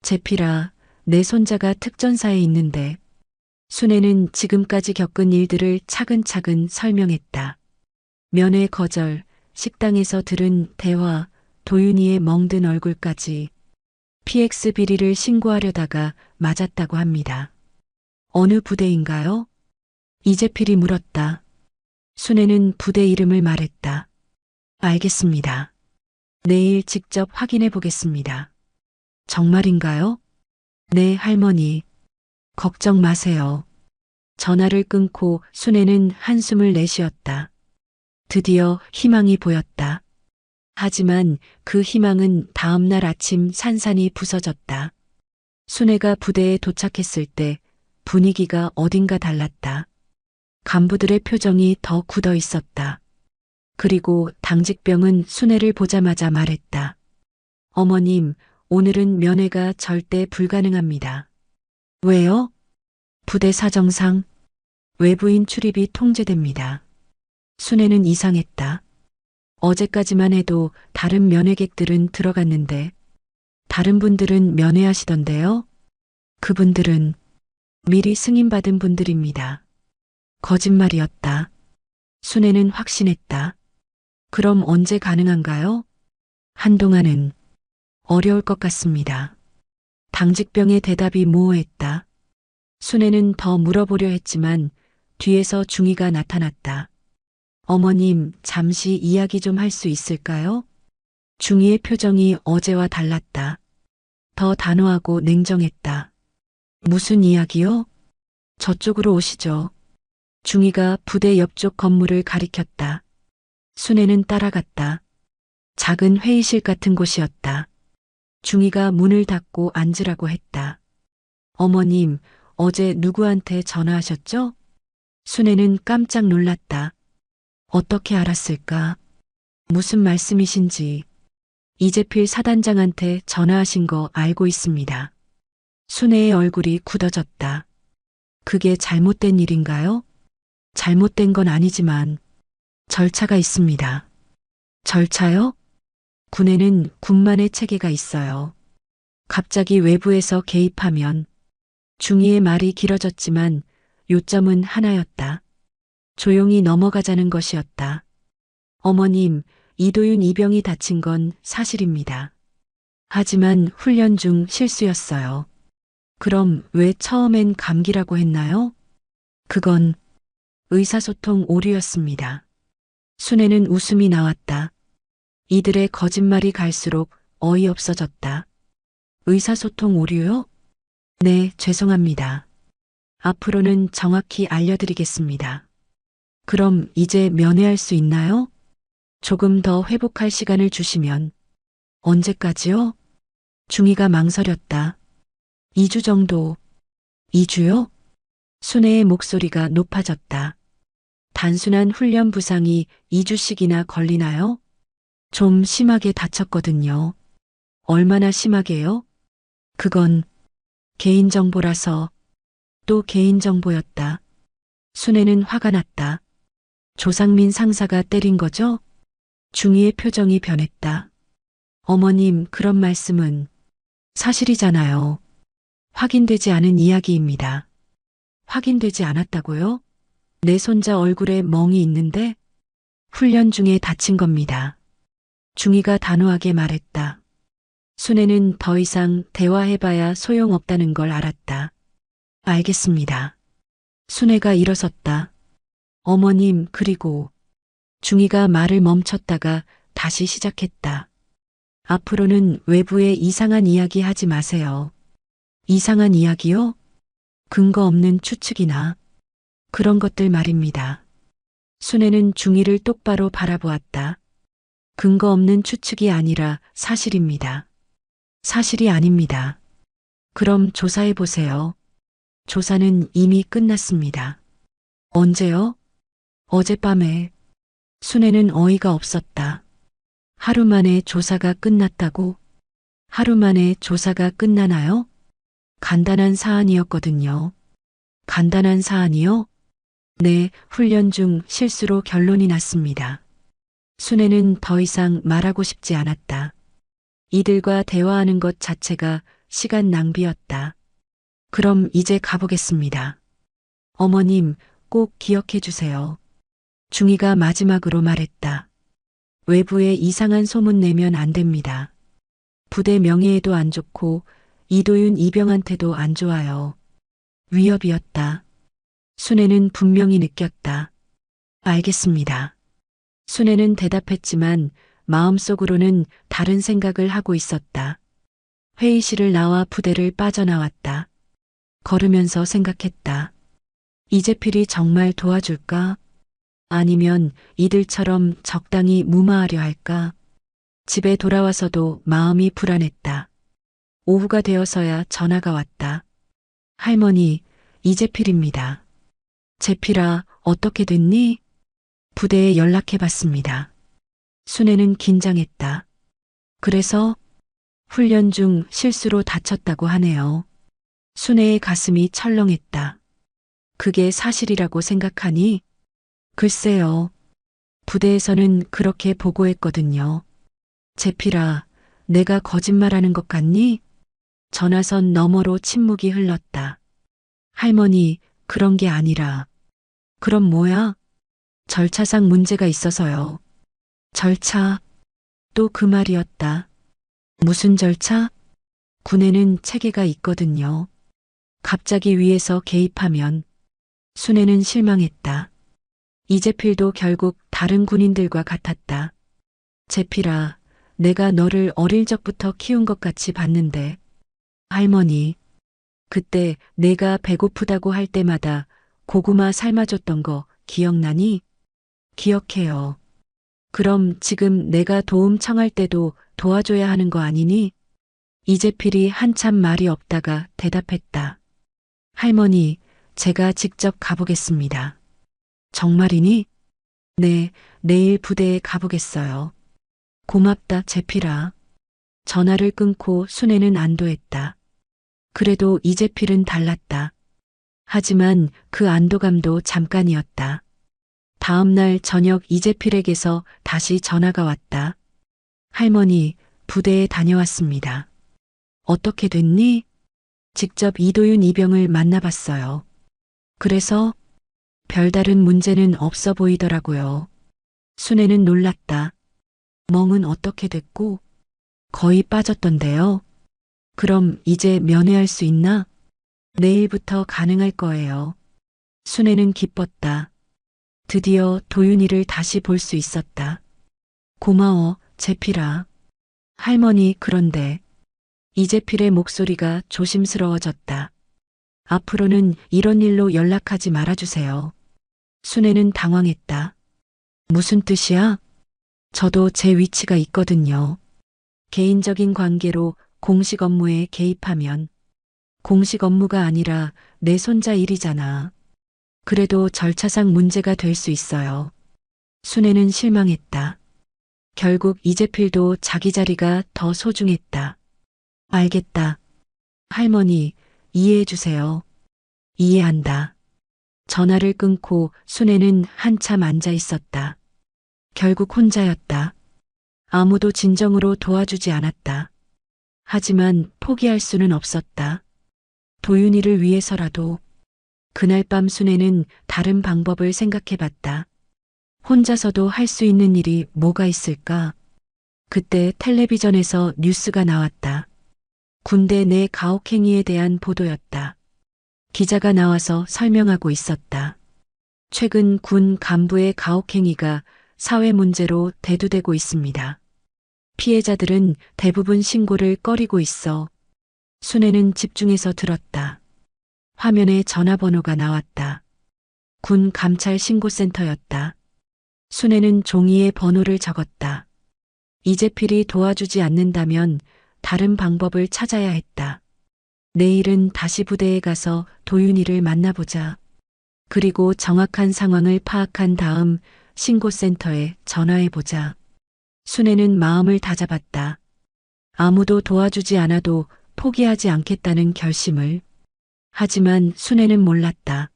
재필아, 내 손자가 특전사에 있는데. 순애는 지금까지 겪은 일들을 차근차근 설명했다. 면회 거절, 식당에서 들은 대화, 도윤이의 멍든 얼굴까지. PX 비리를 신고하려다가 맞았다고 합니다. 어느 부대인가요? 이재필이 물었다. 순애는 부대 이름을 말했다. 알겠습니다. 내일 직접 확인해 보겠습니다. 정말인가요? 네, 할머니. 걱정 마세요. 전화를 끊고 순애는 한숨을 내쉬었다. 드디어 희망이 보였다. 하지만 그 희망은 다음 날 아침 산산이 부서졌다. 순애가 부대에 도착했을 때 분위기가 어딘가 달랐다. 간부들의 표정이 더 굳어 있었다. 그리고 당직병은 순애를 보자마자 말했다. 어머님, 오늘은 면회가 절대 불가능합니다. 왜요? 부대 사정상 외부인 출입이 통제됩니다. 순애는 이상했다. 어제까지만 해도 다른 면회객들은 들어갔는데 다른 분들은 면회하시던데요? 그분들은 미리 승인받은 분들입니다. 거짓말이었다. 순애는 확신했다. 그럼 언제 가능한가요? 한동안은 어려울 것 같습니다. 당직병의 대답이 모호했다. 순애는 더 물어보려 했지만 뒤에서 중이가 나타났다. 어머님, 잠시 이야기 좀 할 수 있을까요? 중이의 표정이 어제와 달랐다. 더 단호하고 냉정했다. 무슨 이야기요? 저쪽으로 오시죠. 중이가 부대 옆쪽 건물을 가리켰다. 순애는 따라갔다. 작은 회의실 같은 곳이었다. 중이가 문을 닫고 앉으라고 했다. 어머님, 어제 누구한테 전화하셨죠? 순애는 깜짝 놀랐다. 어떻게 알았을까? 무슨 말씀이신지. 이재필 사단장한테 전화하신 거 알고 있습니다. 순애의 얼굴이 굳어졌다. 그게 잘못된 일인가요? 잘못된 건 아니지만 절차가 있습니다. 절차요? 군에는 군만의 체계가 있어요. 갑자기 외부에서 개입하면. 중이의 말이 길어졌지만 요점은 하나였다. 조용히 넘어가자는 것이었다. 어머님, 이도윤 이병이 다친 건 사실입니다. 하지만 훈련 중 실수였어요. 그럼 왜 처음엔 감기라고 했나요? 그건 의사소통 오류였습니다. 순애는 웃음이 나왔다. 이들의 거짓말이 갈수록 어이없어졌다. 의사소통 오류요? 네, 죄송합니다. 앞으로는 정확히 알려드리겠습니다. 그럼 이제 면회할 수 있나요? 조금 더 회복할 시간을 주시면. 언제까지요? 중이가 망설였다. 2주 정도. 2주요? 순애의 목소리가 높아졌다. 단순한 훈련 부상이 2주씩이나 걸리나요? 좀 심하게 다쳤거든요. 얼마나 심하게요? 그건 개인정보라서. 또 개인정보였다. 순애는 화가 났다. 조상민 상사가 때린 거죠? 중이의 표정이 변했다. 어머님, 그런 말씀은 사실이잖아요. 확인되지 않은 이야기입니다. 확인되지 않았다고요? 내 손자 얼굴에 멍이 있는데 훈련 중에 다친 겁니다. 중이가 단호하게 말했다. 순애는 더 이상 대화해봐야 소용없다는 걸 알았다. 알겠습니다. 순애가 일어섰다. 어머님, 그리고 중이가 말을 멈췄다가 다시 시작했다. 앞으로는 외부에 이상한 이야기 하지 마세요. 이상한 이야기요? 근거 없는 추측이나 그런 것들 말입니다. 순애는 중이를 똑바로 바라보았다. 근거 없는 추측이 아니라 사실입니다. 사실이 아닙니다. 그럼 조사해 보세요. 조사는 이미 끝났습니다. 언제요? 어젯밤에. 순애는 어이가 없었다. 하루 만에 조사가 끝났다고? 하루 만에 조사가 끝나나요? 간단한 사안이었거든요. 간단한 사안이요? 네, 훈련 중 실수로 결론이 났습니다. 순애는 더 이상 말하고 싶지 않았다. 이들과 대화하는 것 자체가 시간 낭비였다. 그럼 이제 가보겠습니다. 어머님, 꼭 기억해 주세요. 중이가 마지막으로 말했다. 외부에 이상한 소문 내면 안 됩니다. 부대 명예에도 안 좋고 이도윤 이병한테도 안 좋아요. 위협이었다. 순애는 분명히 느꼈다. 알겠습니다. 순애는 대답했지만 마음속으로는 다른 생각을 하고 있었다. 회의실을 나와 부대를 빠져나왔다. 걸으면서 생각했다. 이재필이 정말 도와줄까? 아니면 이들처럼 적당히 무마하려 할까? 집에 돌아와서도 마음이 불안했다. 오후가 되어서야 전화가 왔다. 할머니, 이재필입니다. 재필아, 어떻게 됐니? 부대에 연락해봤습니다. 순애는 긴장했다. 그래서 훈련 중 실수로 다쳤다고 하네요. 순애의 가슴이 철렁했다. 그게 사실이라고 생각하니? 글쎄요. 부대에서는 그렇게 보고했거든요. 재필아, 내가 거짓말하는 것 같니? 전화선 너머로 침묵이 흘렀다. 할머니, 그런 게 아니라. 그럼 뭐야? 절차상 문제가 있어서요. 절차? 또 그 말이었다. 무슨 절차? 군에는 체계가 있거든요. 갑자기 위에서 개입하면. 순애는 실망했다. 이재필도 결국 다른 군인들과 같았다. 재필아, 내가 너를 어릴 적부터 키운 것 같이 봤는데. 할머니, 그때 내가 배고프다고 할 때마다 고구마 삶아줬던 거 기억나니? 기억해요. 그럼 지금 내가 도움 청할 때도 도와줘야 하는 거 아니니? 이재필이 한참 말이 없다가 대답했다. 할머니, 제가 직접 가보겠습니다. 정말이니? 네, 내일 부대에 가보겠어요. 고맙다, 재필아. 전화를 끊고 순애는 안도했다. 그래도 이재필은 달랐다. 하지만 그 안도감도 잠깐이었다. 다음 날 저녁 이재필에게서 다시 전화가 왔다. 할머니, 부대에 다녀왔습니다. 어떻게 됐니? 직접 이도윤 이병을 만나봤어요. 그래서 별다른 문제는 없어 보이더라고요. 순애는 놀랐다. 멍은 어떻게 됐고? 거의 빠졌던데요. 그럼 이제 면회할 수 있나? 내일부터 가능할 거예요. 순애는 기뻤다. 드디어 도윤이를 다시 볼 수 있었다. 고마워, 제필아. 할머니, 그런데 이재필의 목소리가 조심스러워졌다. 앞으로는 이런 일로 연락하지 말아주세요. 순애는 당황했다. 무슨 뜻이야? 저도 제 위치가 있거든요. 개인적인 관계로 공식 업무에 개입하면 공식 업무가 아니라 내 손자 일이잖아. 그래도 절차상 문제가 될 수 있어요. 순애는 실망했다. 결국 이재필도 자기 자리가 더 소중했다. 알겠다. 할머니, 이해해 주세요. 이해한다. 전화를 끊고 순애는 한참 앉아 있었다. 결국 혼자였다. 아무도 진정으로 도와주지 않았다. 하지만 포기할 수는 없었다. 도윤이를 위해서라도. 그날 밤 순애는 다른 방법을 생각해 봤다. 혼자서도 할 수 있는 일이 뭐가 있을까? 그때 텔레비전에서 뉴스가 나왔다. 군대 내 가혹행위에 대한 보도였다. 기자가 나와서 설명하고 있었다. 최근 군 간부의 가혹행위가 사회 문제로 대두되고 있습니다. 피해자들은 대부분 신고를 꺼리고 있어. 순애는 집중해서 들었다. 화면에 전화번호가 나왔다. 군 감찰 신고센터였다. 순애는 종이에 번호를 적었다. 이재필이 도와주지 않는다면 다른 방법을 찾아야 했다. 내일은 다시 부대에 가서 도윤이를 만나보자. 그리고 정확한 상황을 파악한 다음 신고센터에 전화해보자. 순애는 마음을 다잡았다. 아무도 도와주지 않아도 포기하지 않겠다는 결심을. 하지만 순애는 몰랐다.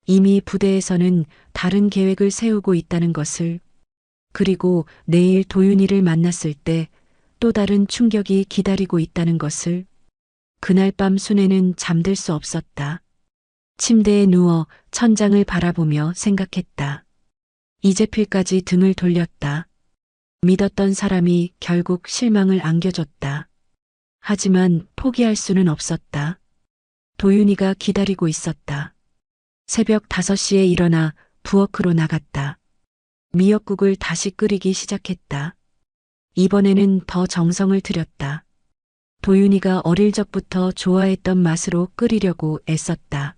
이미 부대에서는 다른 계획을 세우고 있다는 것을. 그리고 내일 도윤이를 만났을 때 또 다른 충격이 기다리고 있다는 것을. 그날 밤 순애는 잠들 수 없었다. 침대에 누워 천장을 바라보며 생각했다. 이재필까지 등을 돌렸다. 믿었던 사람이 결국 실망을 안겨줬다. 하지만 포기할 수는 없었다. 도윤이가 기다리고 있었다. 새벽 5시에 일어나 부엌으로 나갔다. 미역국을 다시 끓이기 시작했다. 이번에는 더 정성을 들였다. 도윤이가 어릴 적부터 좋아했던 맛으로 끓이려고 애썼다.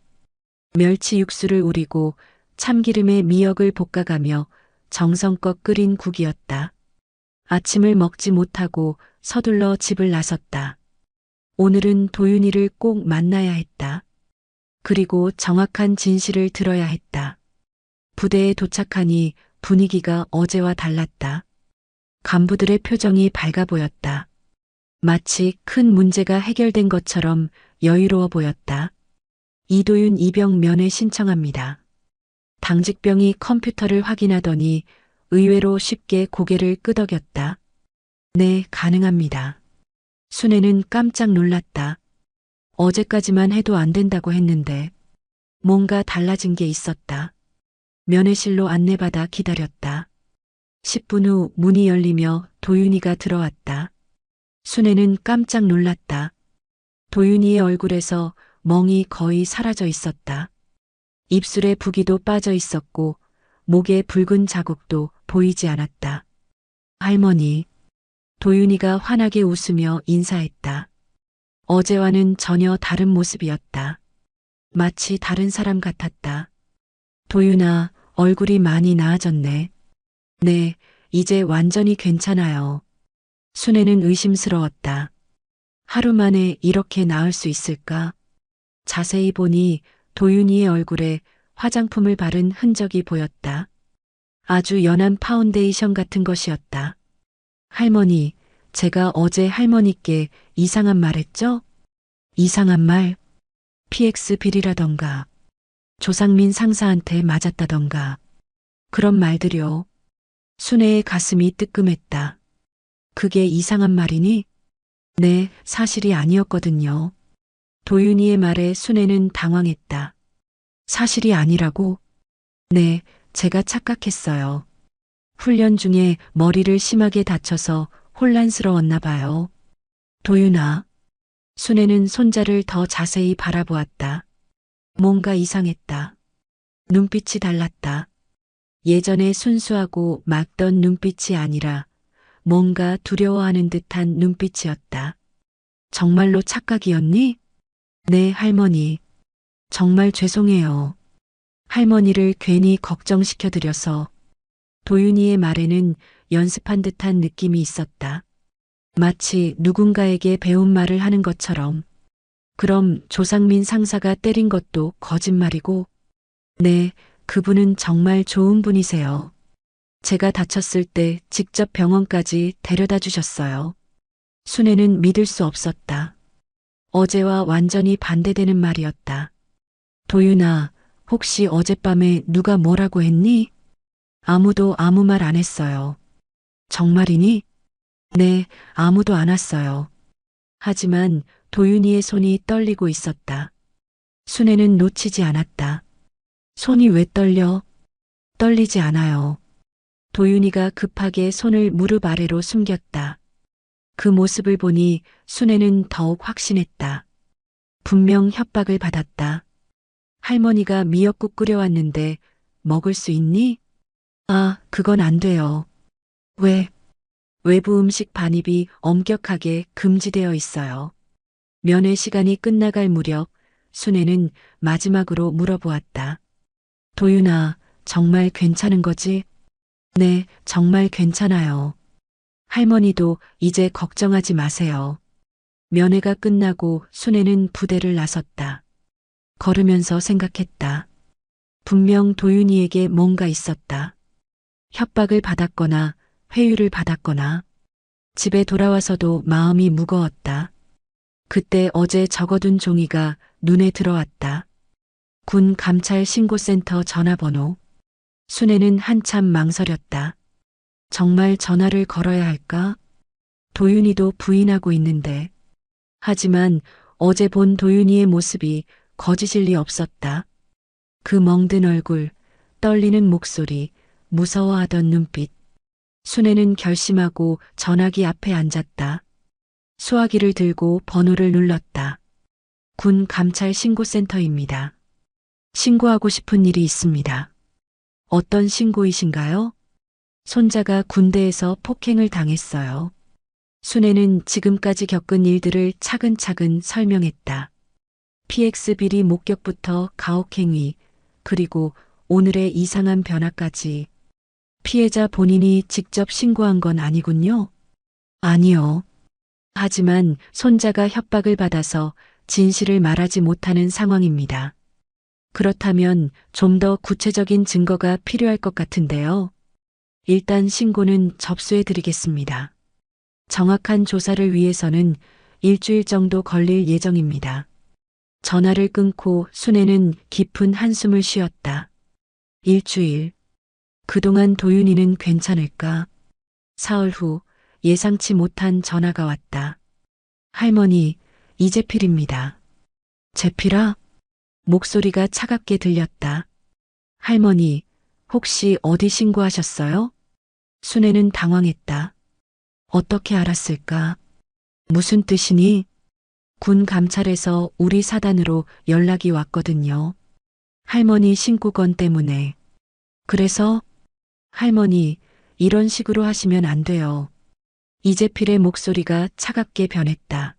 멸치 육수를 우리고 참기름에 미역을 볶아가며 정성껏 끓인 국이었다. 아침을 먹지 못하고 서둘러 집을 나섰다. 오늘은 도윤이를 꼭 만나야 했다. 그리고 정확한 진실을 들어야 했다. 부대에 도착하니 분위기가 어제와 달랐다. 간부들의 표정이 밝아 보였다. 마치 큰 문제가 해결된 것처럼 여유로워 보였다. 이도윤 이병 면회 신청합니다. 당직병이 컴퓨터를 확인하더니 의외로 쉽게 고개를 끄덕였다. 네, 가능합니다. 순애는 깜짝 놀랐다. 어제까지만 해도 안 된다고 했는데 뭔가 달라진 게 있었다. 면회실로 안내받아 기다렸다. 10분 후 문이 열리며 도윤이가 들어왔다. 순애는 깜짝 놀랐다. 도윤이의 얼굴에서 멍이 거의 사라져 있었다. 입술에 부기도 빠져 있었고 목에 붉은 자국도 보이지 않았다. 할머니. 도윤이가 환하게 웃으며 인사했다. 어제와는 전혀 다른 모습이었다. 마치 다른 사람 같았다. 도윤아, 얼굴이 많이 나아졌네. 네, 이제 완전히 괜찮아요. 순애는 의심스러웠다. 하루 만에 이렇게 나을 수 있을까? 자세히 보니 도윤이의 얼굴에 화장품을 바른 흔적이 보였다. 아주 연한 파운데이션 같은 것이었다. 할머니, 제가 어제 할머니께 이상한 말 했죠? 이상한 말? PX 비리라던가, 조상민 상사한테 맞았다던가, 그런 말들이요. 순애의 가슴이 뜨끔했다. 그게 이상한 말이니? 네, 사실이 아니었거든요. 도윤이의 말에 순애는 당황했다. 사실이 아니라고? 네, 제가 착각했어요. 훈련 중에 머리를 심하게 다쳐서 혼란스러웠나 봐요. 도윤아. 순애는 손자를 더 자세히 바라보았다. 뭔가 이상했다. 눈빛이 달랐다. 예전에 순수하고 맑던 눈빛이 아니라 뭔가 두려워하는 듯한 눈빛이었다. 정말로 착각이었니? 네, 할머니. 정말 죄송해요. 할머니를 괜히 걱정시켜드려서. 도윤이의 말에는 연습한 듯한 느낌이 있었다. 마치 누군가에게 배운 말을 하는 것처럼. 그럼 조상민 상사가 때린 것도 거짓말이고? 네, 그분은 정말 좋은 분이세요. 제가 다쳤을 때 직접 병원까지 데려다 주셨어요. 순애는 믿을 수 없었다. 어제와 완전히 반대되는 말이었다. 도윤아, 혹시 어젯밤에 누가 뭐라고 했니? 아무도 아무 말 안 했어요. 정말이니? 네, 아무도 안 왔어요. 하지만 도윤이의 손이 떨리고 있었다. 순애는 놓치지 않았다. 손이 왜 떨려? 떨리지 않아요. 도윤이가 급하게 손을 무릎 아래로 숨겼다. 그 모습을 보니 순애는 더욱 확신했다. 분명 협박을 받았다. 할머니가 미역국 끓여왔는데 먹을 수 있니? 아, 그건 안 돼요. 왜? 외부 음식 반입이 엄격하게 금지되어 있어요. 면회 시간이 끝나갈 무렵 순애는 마지막으로 물어보았다. 도윤아, 정말 괜찮은 거지? 네, 정말 괜찮아요. 할머니도 이제 걱정하지 마세요. 면회가 끝나고 순애는 부대를 나섰다. 걸으면서 생각했다. 분명 도윤이에게 뭔가 있었다. 협박을 받았거나 회유를 받았거나 집에 돌아와서도 마음이 무거웠다. 그때 어제 적어둔 종이가 눈에 들어왔다. 군 감찰 신고센터 전화번호. 순애는 한참 망설였다. 정말 전화를 걸어야 할까? 도윤이도 부인하고 있는데. 하지만 어제 본 도윤이의 모습이 거짓일 리 없었다. 그 멍든 얼굴, 떨리는 목소리, 무서워하던 눈빛. 순애는 결심하고 전화기 앞에 앉았다. 수화기를 들고 번호를 눌렀다. 군 감찰 신고센터입니다. 신고하고 싶은 일이 있습니다. 어떤 신고이신가요? 손자가 군대에서 폭행을 당했어요. 순애는 지금까지 겪은 일들을 차근차근 설명했다. PX 비리 목격부터 가혹행위, 그리고 오늘의 이상한 변화까지. 피해자 본인이 직접 신고한 건 아니군요. 아니요. 하지만 손자가 협박을 받아서 진실을 말하지 못하는 상황입니다. 그렇다면 좀 더 구체적인 증거가 필요할 것 같은데요. 일단 신고는 접수해 드리겠습니다. 정확한 조사를 위해서는 일주일 정도 걸릴 예정입니다. 전화를 끊고 순애는 깊은 한숨을 쉬었다. 일주일. 그동안 도윤이는 괜찮을까? 사흘 후 예상치 못한 전화가 왔다. 할머니, 이재필입니다. 재필아? 목소리가 차갑게 들렸다. 할머니, 혹시 어디 신고하셨어요? 순애는 당황했다. 어떻게 알았을까? 무슨 뜻이니? 군 감찰에서 우리 사단으로 연락이 왔거든요. 할머니 신고건 때문에. 그래서? 할머니, 이런 식으로 하시면 안 돼요. 이재필의 목소리가 차갑게 변했다.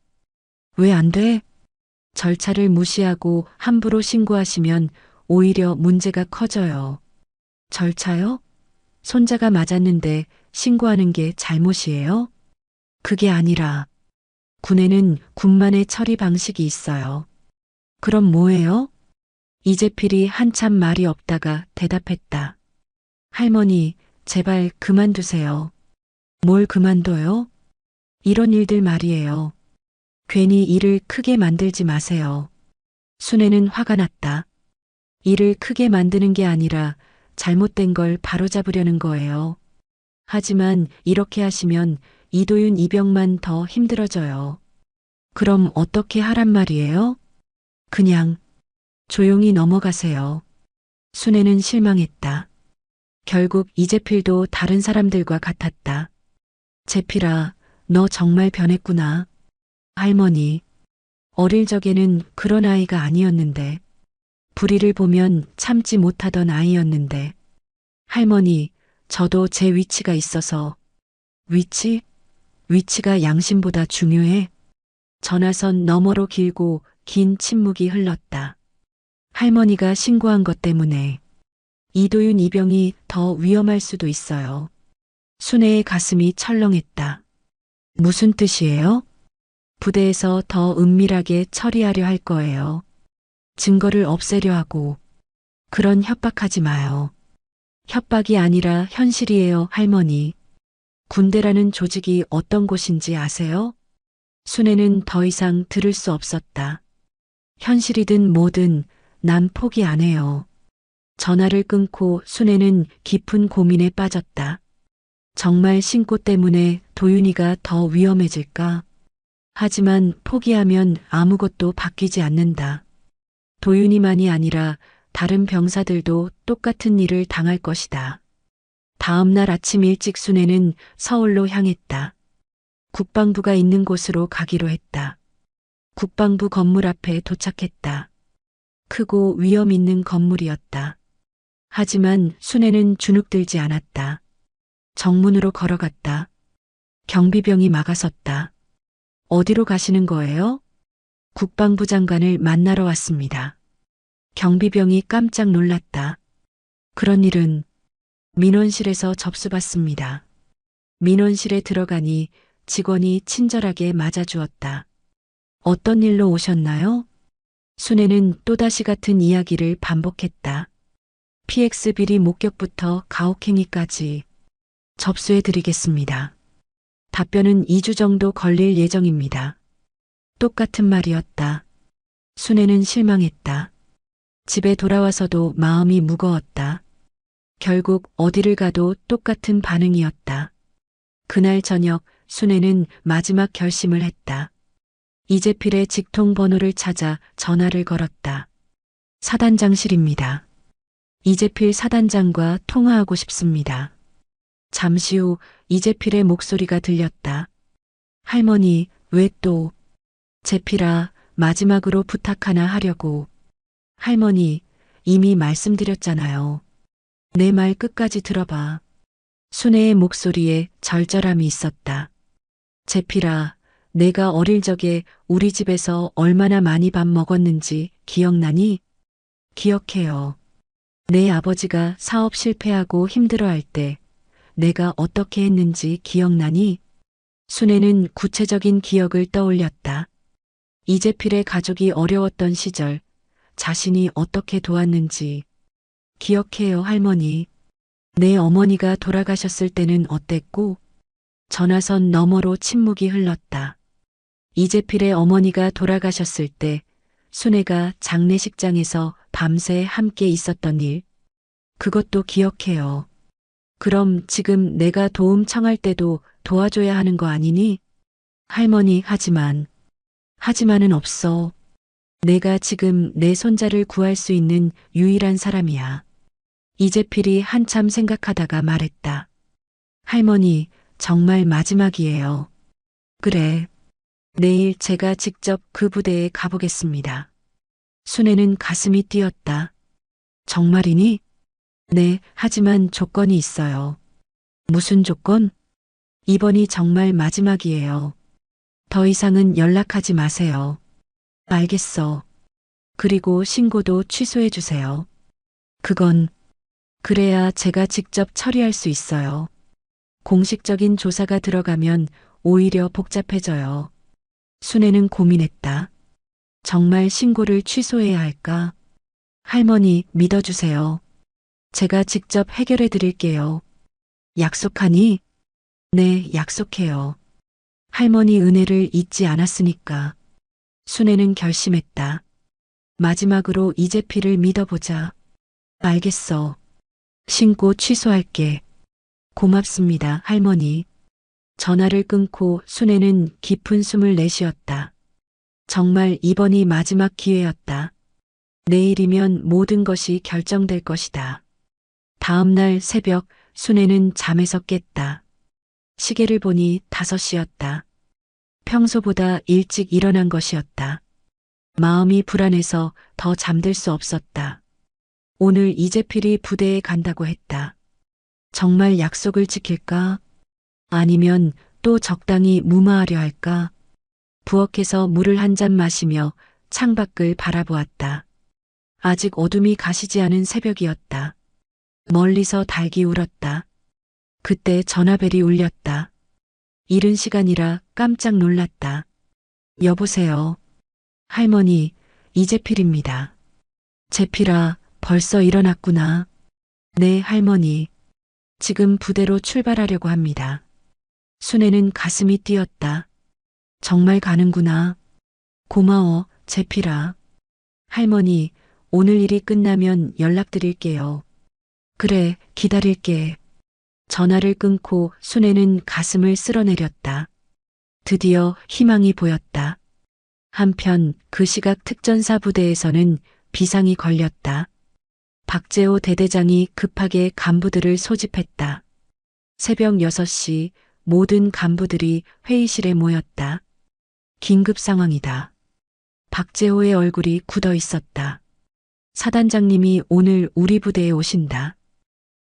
왜 안 돼? 절차를 무시하고 함부로 신고하시면 오히려 문제가 커져요. 절차요? 손자가 맞았는데 신고하는 게 잘못이에요? 그게 아니라 군에는 군만의 처리 방식이 있어요. 그럼 뭐예요? 이재필이 한참 말이 없다가 대답했다. 할머니, 제발 그만두세요. 뭘 그만둬요? 이런 일들 말이에요. 괜히 일을 크게 만들지 마세요. 순애는 화가 났다. 일을 크게 만드는 게 아니라 잘못된 걸 바로잡으려는 거예요. 하지만 이렇게 하시면 이도윤 입영만 더 힘들어져요. 그럼 어떻게 하란 말이에요? 그냥 조용히 넘어가세요. 순애는 실망했다. 결국 이재필도 다른 사람들과 같았다. 재필아, 너 정말 변했구나. 할머니, 어릴 적에는 그런 아이가 아니었는데, 불의를 보면 참지 못하던 아이였는데, 할머니, 저도 제 위치가 있어서, 위치가 양심보다 중요해. 전화선 너머로 길고 긴 침묵이 흘렀다. 할머니가 신고한 것 때문에 이도윤 이병이 더 위험할 수도 있어요. 순애의 가슴이 철렁했다. 무슨 뜻이에요? 부대에서 더 은밀하게 처리하려 할 거예요. 증거를 없애려 하고. 그런 협박하지 마요. 협박이 아니라 현실이에요, 할머니. 군대라는 조직이 어떤 곳인지 아세요? 순애는 더 이상 들을 수 없었다. 현실이든 뭐든 난 포기 안 해요. 전화를 끊고 순애는 깊은 고민에 빠졌다. 정말 신고 때문에 도윤이가 더 위험해질까? 하지만 포기하면 아무것도 바뀌지 않는다. 도윤이만이 아니라 다른 병사들도 똑같은 일을 당할 것이다. 다음 날 아침 일찍 순애는 서울로 향했다. 국방부가 있는 곳으로 가기로 했다. 국방부 건물 앞에 도착했다. 크고 위험 있는 건물이었다. 하지만 순애는 주눅들지 않았다. 정문으로 걸어갔다. 경비병이 막아섰다. 어디로 가시는 거예요? 국방부 장관을 만나러 왔습니다. 경비병이 깜짝 놀랐다. 그런 일은 민원실에서 접수받습니다. 민원실에 들어가니 직원이 친절하게 맞아주었다. 어떤 일로 오셨나요? 순애는 또다시 같은 이야기를 반복했다. PX 비리 목격부터 가혹행위까지 접수해드리겠습니다. 답변은 2주 정도 걸릴 예정입니다. 똑같은 말이었다. 순애는 실망했다. 집에 돌아와서도 마음이 무거웠다. 결국 어디를 가도 똑같은 반응이었다. 그날 저녁 순애는 마지막 결심을 했다. 이재필의 직통 번호를 찾아 전화를 걸었다. 사단장실입니다. 이재필 사단장과 통화하고 싶습니다. 잠시 후 이재필의 목소리가 들렸다. 할머니, 왜 또? 재필아, 마지막으로 부탁 하나 하려고. 할머니, 이미 말씀드렸잖아요. 내 말 끝까지 들어봐. 순애의 목소리에 절절함이 있었다. 재필아, 내가 어릴 적에 우리 집에서 얼마나 많이 밥 먹었는지 기억나니? 기억해요. 내 아버지가 사업 실패하고 힘들어할 때 내가 어떻게 했는지 기억나니? 순애는 구체적인 기억을 떠올렸다. 이재필의 가족이 어려웠던 시절 자신이 어떻게 도왔는지 기억해요, 할머니. 내 어머니가 돌아가셨을 때는 어땠고? 전화선 너머로 침묵이 흘렀다. 이재필의 어머니가 돌아가셨을 때 순애가 장례식장에서 밤새 함께 있었던 일, 그것도 기억해요. 그럼 지금 내가 도움 청할 때도 도와줘야 하는 거 아니니? 할머니, 하지만은 없어. 내가 지금 내 손자를 구할 수 있는 유일한 사람이야. 이재필이 한참 생각하다가 말했다. 할머니, 정말 마지막이에요. 그래. 내일 제가 직접 그 부대에 가보겠습니다. 순애는 가슴이 뛰었다. 정말이니? 네, 하지만 조건이 있어요. 무슨 조건? 이번이 정말 마지막이에요. 더 이상은 연락하지 마세요. 알겠어. 그리고 신고도 취소해 주세요. 그래야 제가 직접 처리할 수 있어요. 공식적인 조사가 들어가면 오히려 복잡해져요. 순애는 고민했다. 정말 신고를 취소해야 할까? 할머니, 믿어주세요. 제가 직접 해결해 드릴게요. 약속하니? 네, 약속해요. 할머니 은혜를 잊지 않았으니까. 순애는 결심했다. 마지막으로 이재필을 믿어보자. 알겠어. 신고 취소할게. 고맙습니다, 할머니. 전화를 끊고 순애는 깊은 숨을 내쉬었다. 정말 이번이 마지막 기회였다. 내일이면 모든 것이 결정될 것이다. 다음 날 새벽 순애는 잠에서 깼다. 시계를 보니 5시였다. 평소보다 일찍 일어난 것이었다. 마음이 불안해서 더 잠들 수 없었다. 오늘 이재필이 부대에 간다고 했다. 정말 약속을 지킬까? 아니면 또 적당히 무마하려 할까? 부엌에서 물을 한 잔 마시며 창밖을 바라보았다. 아직 어둠이 가시지 않은 새벽이었다. 멀리서 닭이 울었다. 그때 전화벨이 울렸다. 이른 시간이라 깜짝 놀랐다. 여보세요. 할머니, 이재필입니다. 재필아, 벌써 일어났구나. 네, 할머니. 지금 부대로 출발하려고 합니다. 순애는 가슴이 뛰었다. 정말 가는구나. 고마워, 재필아. 할머니, 오늘 일이 끝나면 연락드릴게요. 그래, 기다릴게. 전화를 끊고 순애는 가슴을 쓸어내렸다. 드디어 희망이 보였다. 한편 그 시각 특전사 부대에서는 비상이 걸렸다. 박재호 대대장이 급하게 간부들을 소집했다. 새벽 6시 모든 간부들이 회의실에 모였다. 긴급 상황이다. 박재호의 얼굴이 굳어 있었다. 사단장님이 오늘 우리 부대에 오신다.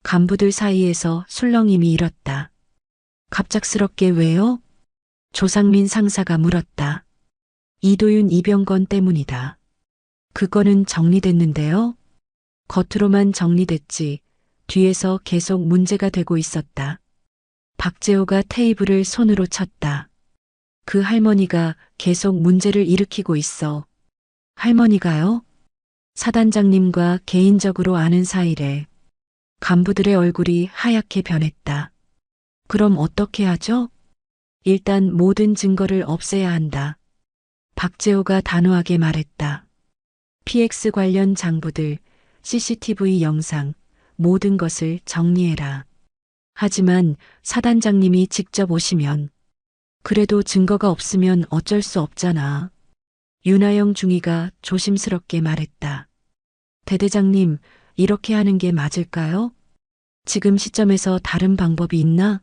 간부들 사이에서 술렁임이 일었다. 갑작스럽게 왜요? 조상민 상사가 물었다. 이도윤 이병건 때문이다. 그거는 정리됐는데요? 겉으로만 정리됐지 뒤에서 계속 문제가 되고 있었다. 박재호가 테이블을 손으로 쳤다. 그 할머니가 계속 문제를 일으키고 있어. 할머니가요? 사단장님과 개인적으로 아는 사이래. 간부들의 얼굴이 하얗게 변했다. 그럼 어떻게 하죠? 일단 모든 증거를 없애야 한다. 박재호가 단호하게 말했다. PX 관련 장부들, CCTV 영상, 모든 것을 정리해라. 하지만 사단장님이 직접 오시면 그래도 증거가 없으면 어쩔 수 없잖아. 윤하영 중위가 조심스럽게 말했다. 대대장님, 이렇게 하는 게 맞을까요? 지금 시점에서 다른 방법이 있나?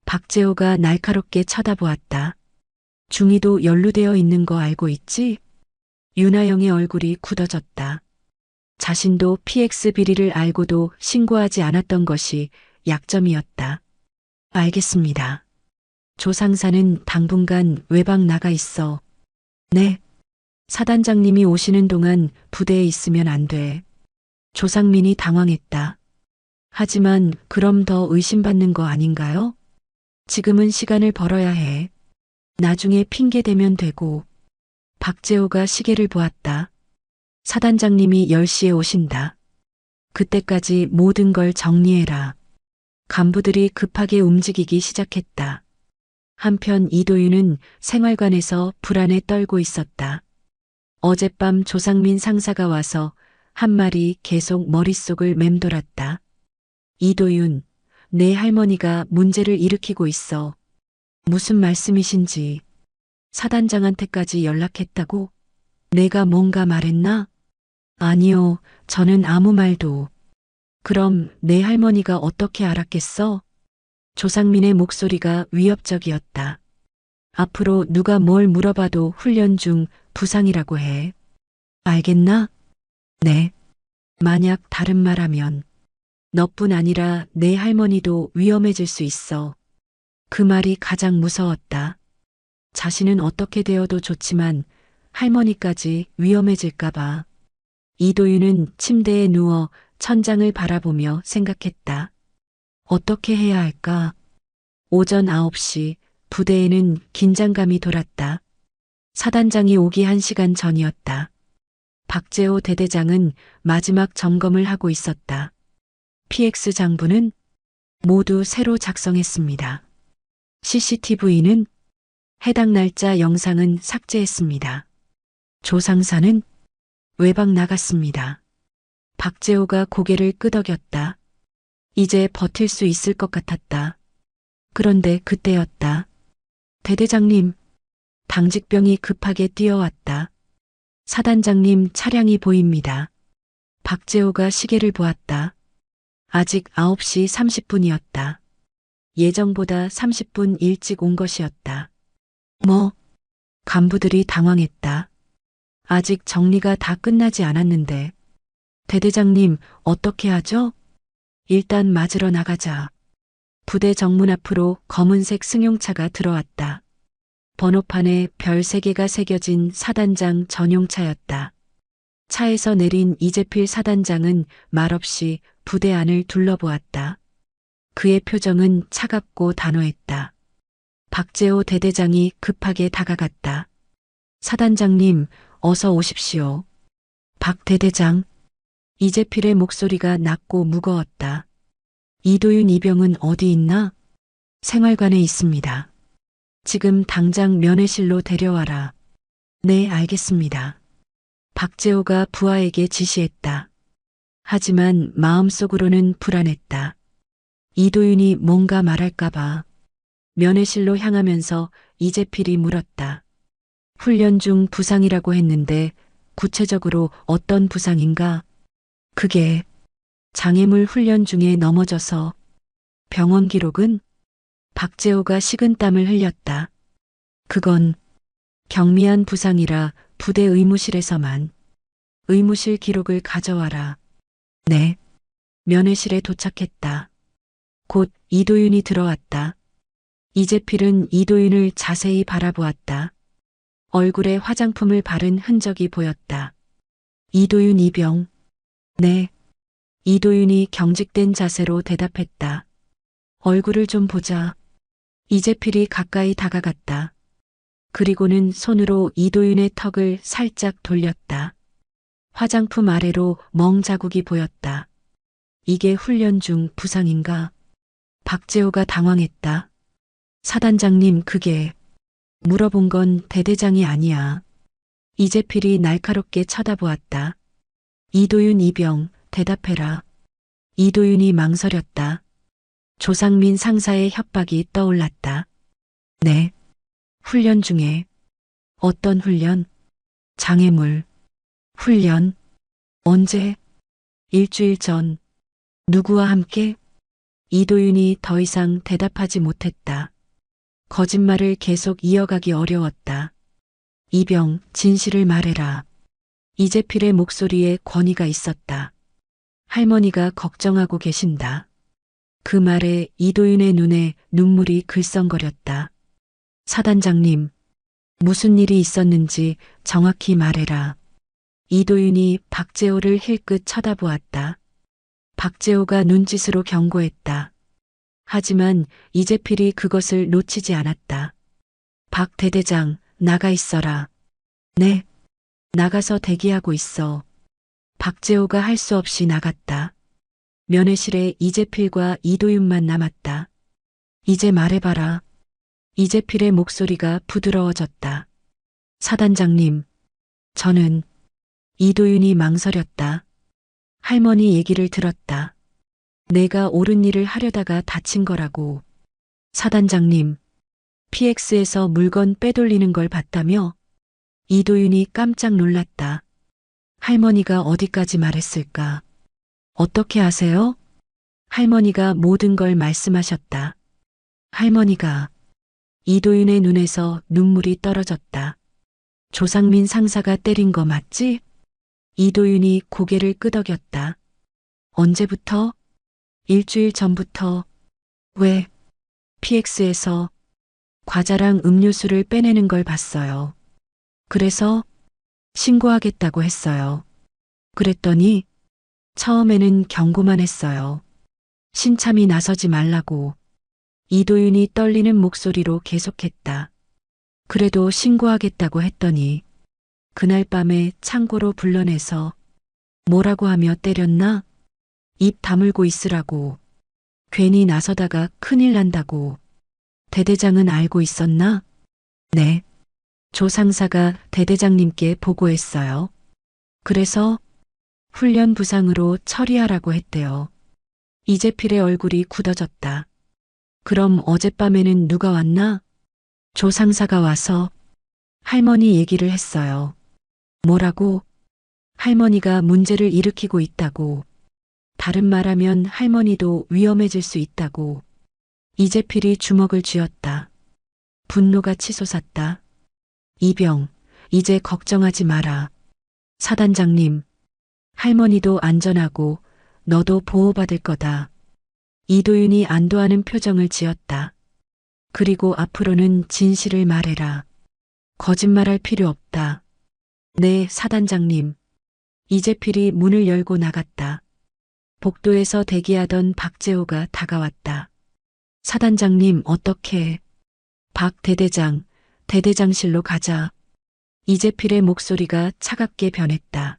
박재호가 날카롭게 쳐다보았다. 중위도 연루되어 있는 거 알고 있지? 윤하영의 얼굴이 굳어졌다. 자신도 PX 비리를 알고도 신고하지 않았던 것이 약점이었다. 알겠습니다. 조 상사는 당분간 외박 나가 있어. 네. 사단장님이 오시는 동안 부대에 있으면 안 돼. 조상민이 당황했다. 하지만 그럼 더 의심받는 거 아닌가요? 지금은 시간을 벌어야 해. 나중에 핑계 대면 되고. 박재호가 시계를 보았다. 사단장님이 10시에 오신다. 그때까지 모든 걸 정리해라. 간부들이 급하게 움직이기 시작했다. 한편 이도윤은 생활관에서 불안에 떨고 있었다. 어젯밤 조상민 상사가 와서 한 말이 계속 머릿속을 맴돌았다. 이도윤, 내 할머니가 문제를 일으키고 있어. 무슨 말씀이신지. 사단장한테까지 연락했다고? 내가 뭔가 말했나? 아니요, 저는 아무 말도. 그럼 내 할머니가 어떻게 알았겠어? 조상민의 목소리가 위협적이었다. 앞으로 누가 뭘 물어봐도 훈련 중 부상이라고 해. 알겠나? 네. 만약 다른 말하면 너뿐 아니라 내 할머니도 위험해질 수 있어. 그 말이 가장 무서웠다. 자신은 어떻게 되어도 좋지만 할머니까지 위험해질까봐. 이도윤은 침대에 누워 천장을 바라보며 생각했다. 어떻게 해야 할까? 오전 9시 부대에는 긴장감이 돌았다. 사단장이 오기 1시간 전이었다. 박재호 대대장은 마지막 점검을 하고 있었다. PX 장부는 모두 새로 작성했습니다. CCTV는 해당 날짜 영상은 삭제했습니다. 조상사는 외박 나갔습니다. 박재호가 고개를 끄덕였다. 이제 버틸 수 있을 것 같았다. 그런데 그때였다. 대대장님, 당직병이 급하게 뛰어왔다. 사단장님 차량이 보입니다. 박재호가 시계를 보았다. 아직 9시 30분이었다. 예정보다 30분 일찍 온 것이었다. 뭐? 간부들이 당황했다. 아직 정리가 다 끝나지 않았는데. 대대장님, 어떻게 하죠? 일단 맞으러 나가자. 부대 정문 앞으로 검은색 승용차가 들어왔다. 번호판에 별 3개가 새겨진 사단장 전용차였다. 차에서 내린 이재필 사단장은 말없이 부대 안을 둘러보았다. 그의 표정은 차갑고 단호했다. 박재호 대대장이 급하게 다가갔다. 사단장님, 어서 오십시오. 박 대대장. 이재필의 목소리가 낮고 무거웠다. 이도윤 이병은 어디 있나? 생활관에 있습니다. 지금 당장 면회실로 데려와라. 네, 알겠습니다. 박재호가 부하에게 지시했다. 하지만 마음속으로는 불안했다. 이도윤이 뭔가 말할까봐. 면회실로 향하면서 이재필이 물었다. 훈련 중 부상이라고 했는데 구체적으로 어떤 부상인가? 그게 장애물 훈련 중에 넘어져서. 병원 기록은? 박재호가 식은땀을 흘렸다. 그건 경미한 부상이라 부대 의무실에서만. 의무실 기록을 가져와라. 네. 면회실에 도착했다. 곧 이도윤이 들어왔다. 이재필은 이도윤을 자세히 바라보았다. 얼굴에 화장품을 바른 흔적이 보였다. 이도윤 이병. 네. 이도윤이 경직된 자세로 대답했다. 얼굴을 좀 보자. 이재필이 가까이 다가갔다. 그리고는 손으로 이도윤의 턱을 살짝 돌렸다. 화장품 아래로 멍 자국이 보였다. 이게 훈련 중 부상인가? 박재호가 당황했다. 사단장님, 그게. 물어본 건 대대장이 아니야. 이재필이 날카롭게 쳐다보았다. 이도윤 이병, 대답해라. 이도윤이 망설였다. 조상민 상사의 협박이 떠올랐다. 네. 훈련 중에. 어떤 훈련? 장애물. 훈련. 언제? 일주일 전. 누구와 함께? 이도윤이 더 이상 대답하지 못했다. 거짓말을 계속 이어가기 어려웠다. 이병, 진실을 말해라. 이재필의 목소리에 권위가 있었다. 할머니가 걱정하고 계신다. 그 말에 이도윤의 눈에 눈물이 글썽거렸다. 사단장님, 무슨 일이 있었는지 정확히 말해라. 이도윤이 박재호를 힐끗 쳐다보았다. 박재호가 눈짓으로 경고했다. 하지만 이재필이 그것을 놓치지 않았다. 박 대대장, 나가 있어라. 네. 나가서 대기하고 있어. 박재호가 할 수 없이 나갔다. 면회실에 이재필과 이도윤만 남았다. 이제 말해봐라. 이재필의 목소리가 부드러워졌다. 사단장님, 저는. 이도윤이 망설였다. 할머니 얘기를 들었다. 내가 옳은 일을 하려다가 다친 거라고. 사단장님, PX에서 물건 빼돌리는 걸 봤다며? 이도윤이 깜짝 놀랐다. 할머니가 어디까지 말했을까? 어떻게 아세요? 할머니가 모든 걸 말씀하셨다. 할머니가. 이도윤의 눈에서 눈물이 떨어졌다. 조상민 상사가 때린 거 맞지? 이도윤이 고개를 끄덕였다. 언제부터? 일주일 전부터. 왜? PX에서 과자랑 음료수를 빼내는 걸 봤어요. 그래서 신고하겠다고 했어요. 그랬더니 처음에는 경고만 했어요. 신참이 나서지 말라고. 이도윤이 떨리는 목소리로 계속했다. 그래도 신고하겠다고 했더니 그날 밤에 창고로 불러내서 뭐라고 하며 때렸나? 입 다물고 있으라고. 괜히 나서다가 큰일 난다고. 대대장은 알고 있었나? 네. 조 상사가 대대장님께 보고했어요. 그래서 훈련 부상으로 처리하라고 했대요. 이재필의 얼굴이 굳어졌다. 그럼 어젯밤에는 누가 왔나? 조 상사가 와서 할머니 얘기를 했어요. 뭐라고? 할머니가 문제를 일으키고 있다고. 다른 말하면 할머니도 위험해질 수 있다고. 이재필이 주먹을 쥐었다. 분노가 치솟았다. 이병, 이제 걱정하지 마라. 사단장님, 할머니도 안전하고 너도 보호받을 거다. 이도윤이 안도하는 표정을 지었다. 그리고 앞으로는 진실을 말해라. 거짓말할 필요 없다. 네, 사단장님. 이재필이 문을 열고 나갔다. 복도에서 대기하던 박재호가 다가왔다. 사단장님, 어떻게? 박 대대장, 대대장실로 가자. 이재필의 목소리가 차갑게 변했다.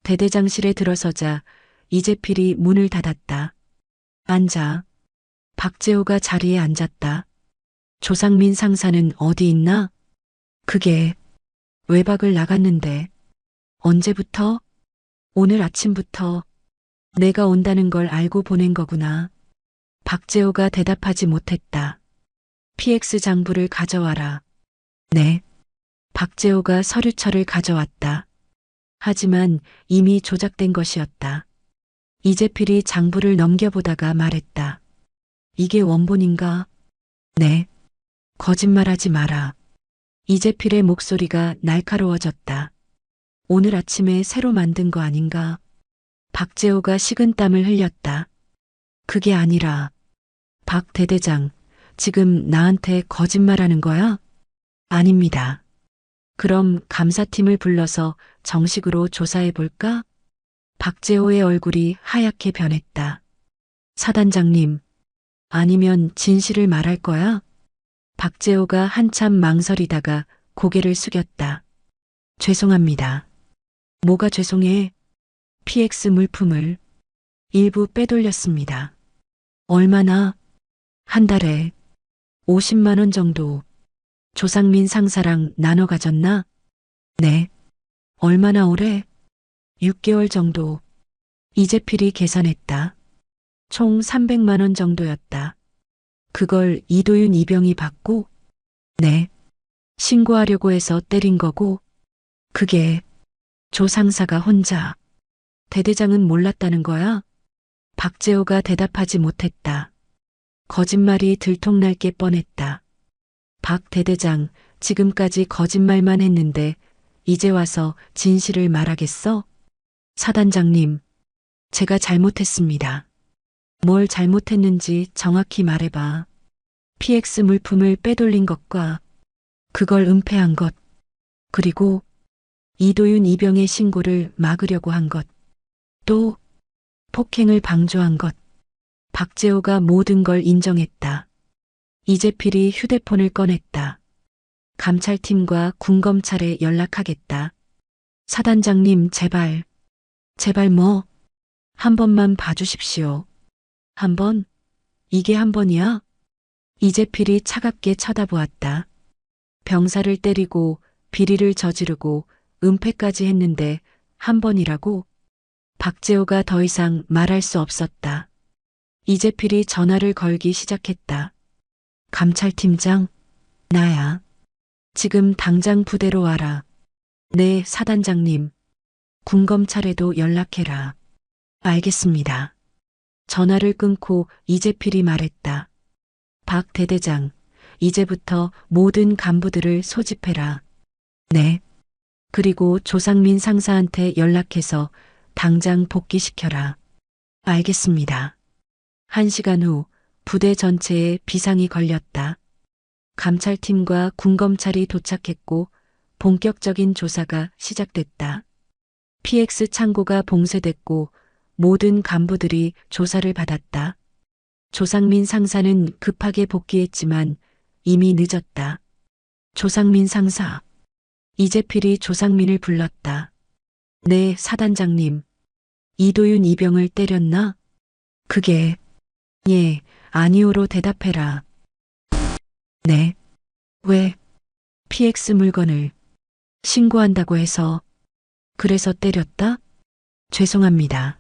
대대장실에 들어서자 이재필이 문을 닫았다. 앉아. 박재호가 자리에 앉았다. 조상민 상사는 어디 있나? 그게 외박을 나갔는데. 언제부터? 오늘 아침부터. 내가 온다는 걸 알고 보낸 거구나. 박재호가 대답하지 못했다. PX 장부를 가져와라. 네. 박재호가 서류철을 가져왔다. 하지만 이미 조작된 것이었다. 이재필이 장부를 넘겨보다가 말했다. 이게 원본인가? 네. 거짓말하지 마라. 이재필의 목소리가 날카로워졌다. 오늘 아침에 새로 만든 거 아닌가? 박재호가 식은땀을 흘렸다. 그게 아니라, 박 대대장, 지금 나한테 거짓말하는 거야? 아닙니다. 그럼 감사팀을 불러서 정식으로 조사해 볼까? 박재호의 얼굴이 하얗게 변했다. 사단장님, 아니면 진실을 말할 거야? 박재호가 한참 망설이다가 고개를 숙였다. 죄송합니다. 뭐가 죄송해? PX 물품을 일부 빼돌렸습니다. 얼마나? 한 달에 50만 원 정도. 조상민 상사랑 나눠 가졌나? 네. 얼마나 오래? 6개월 정도. 이재필이 계산했다. 총 300만 원 정도였다. 그걸 이도윤 이병이 받고? 네. 신고하려고 해서 때린 거고? 그게 조 상사가 혼자. 대대장은 몰랐다는 거야? 박재호가 대답하지 못했다. 거짓말이 들통날 게 뻔했다. 박 대대장, 지금까지 거짓말만 했는데 이제 와서 진실을 말하겠어? 사단장님, 제가 잘못했습니다. 뭘 잘못했는지 정확히 말해봐. PX 물품을 빼돌린 것과 그걸 은폐한 것, 그리고 이도윤 이병의 신고를 막으려고 한 것, 또 폭행을 방조한 것. 박재호가 모든 걸 인정했다. 이재필이 휴대폰을 꺼냈다. 감찰팀과 군검찰에 연락하겠다. 사단장님, 제발. 제발 뭐? 한 번만 봐주십시오. 한 번? 이게 한 번이야? 이재필이 차갑게 쳐다보았다. 병사를 때리고 비리를 저지르고 은폐까지 했는데 한 번이라고? 박재호가 더 이상 말할 수 없었다. 이재필이 전화를 걸기 시작했다. 감찰팀장, 나야. 지금 당장 부대로 와라. 네, 사단장님. 군검찰에도 연락해라. 알겠습니다. 전화를 끊고 이재필이 말했다. 박 대대장, 이제부터 모든 간부들을 소집해라. 네. 그리고 조상민 상사한테 연락해서 당장 복귀시켜라. 알겠습니다. 1시간 후 부대 전체에 비상이 걸렸다. 감찰팀과 군검찰이 도착했고 본격적인 조사가 시작됐다. PX 창고가 봉쇄됐고 모든 간부들이 조사를 받았다. 조상민 상사는 급하게 복귀했지만 이미 늦었다. 조상민 상사. 이재필이 조상민을 불렀다. 네, 사단장님. 이도윤 이병을 때렸나? 그게 예, 아니오로 대답해라. 네. 왜? PX 물건을 신고한다고 해서. 그래서 때렸다? 죄송합니다.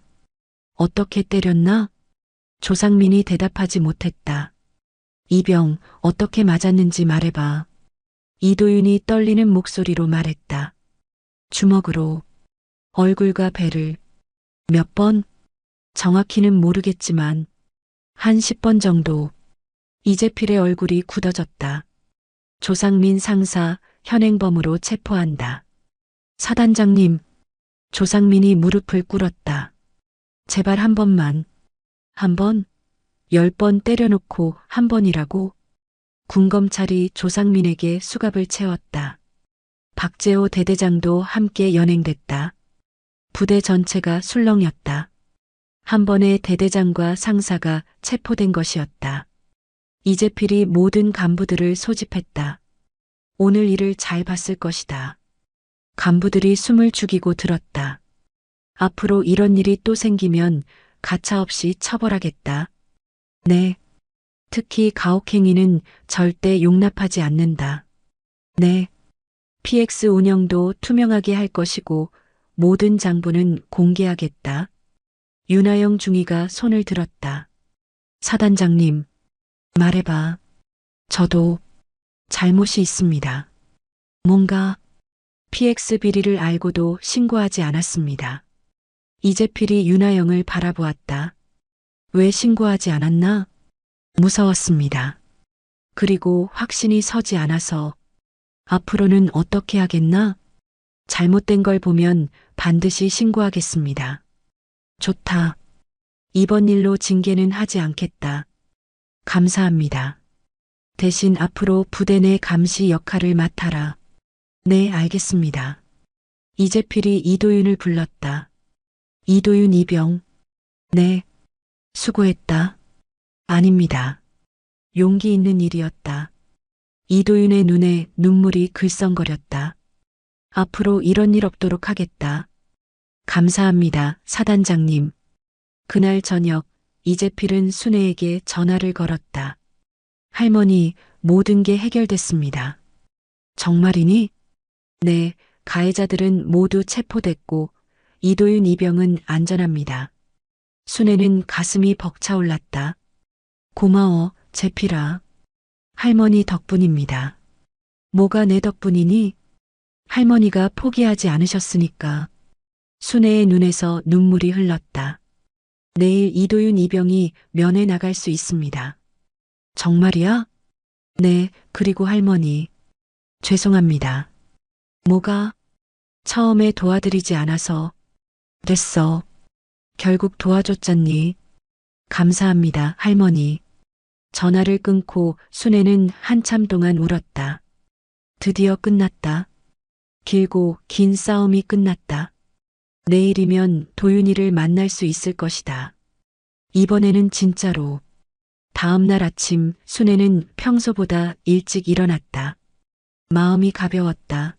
어떻게 때렸나? 조상민이 대답하지 못했다. 이병, 어떻게 맞았는지 말해봐. 이도윤이 떨리는 목소리로 말했다. 주먹으로 얼굴과 배를. 몇 번? 정확히는 모르겠지만 한 10번 정도. 이재필의 얼굴이 굳어졌다. 조상민 상사 현행범으로 체포한다. 사단장님, 조상민이 무릎을 꿇었다. 제발 한 번만. 한 번? 10번 때려놓고 한 번이라고? 군검찰이 조상민에게 수갑을 채웠다. 박재호 대대장도 함께 연행됐다. 부대 전체가 술렁였다. 한 번에 대대장과 상사가 체포된 것이었다. 이재필이 모든 간부들을 소집했다. 오늘 일을 잘 봤을 것이다. 간부들이 숨을 죽이고 들었다. 앞으로 이런 일이 또 생기면 가차없이 처벌하겠다. 네. 특히 가혹행위는 절대 용납하지 않는다. 네. PX 운영도 투명하게 할 것이고 모든 장부는 공개하겠다. 윤하영 중위가 손을 들었다. 사단장님, 말해봐. 저도 잘못이 있습니다. 뭔가 PX 비리를 알고도 신고하지 않았습니다. 이재필이 윤하영을 바라보았다. 왜 신고하지 않았나? 무서웠습니다. 그리고 확신이 서지 않아서 앞으로는 어떻게 하겠나? 잘못된 걸 보면 반드시 신고하겠습니다. 좋다. 이번 일로 징계는 하지 않겠다. 감사합니다. 대신 앞으로 부대 내 감시 역할을 맡아라. 네, 알겠습니다. 이재필이 이도윤을 불렀다. 이도윤 이병. 네. 수고했다. 아닙니다. 용기 있는 일이었다. 이도윤의 눈에 눈물이 글썽거렸다. 앞으로 이런 일 없도록 하겠다. 감사합니다, 사단장님. 그날 저녁 이재필은 순애에게 전화를 걸었다. 할머니, 모든 게 해결됐습니다. 정말이니? 네, 가해자들은 모두 체포됐고 이도윤 이병은 안전합니다. 순애는 가슴이 벅차올랐다. 고마워, 재필아. 할머니 덕분입니다. 뭐가 내 덕분이니? 할머니가 포기하지 않으셨으니까. 순애의 눈에서 눈물이 흘렀다. 내일 이도윤 이병이 면회 나갈 수 있습니다. 정말이야? 네, 그리고 할머니. 죄송합니다. 뭐가? 처음에 도와드리지 않아서. 됐어. 결국 도와줬잖니. 감사합니다, 할머니. 전화를 끊고 순애는 한참 동안 울었다. 드디어 끝났다. 길고 긴 싸움이 끝났다. 내일이면 도윤이를 만날 수 있을 것이다. 이번에는 진짜로. 다음 날 아침 순애는 평소보다 일찍 일어났다. 마음이 가벼웠다.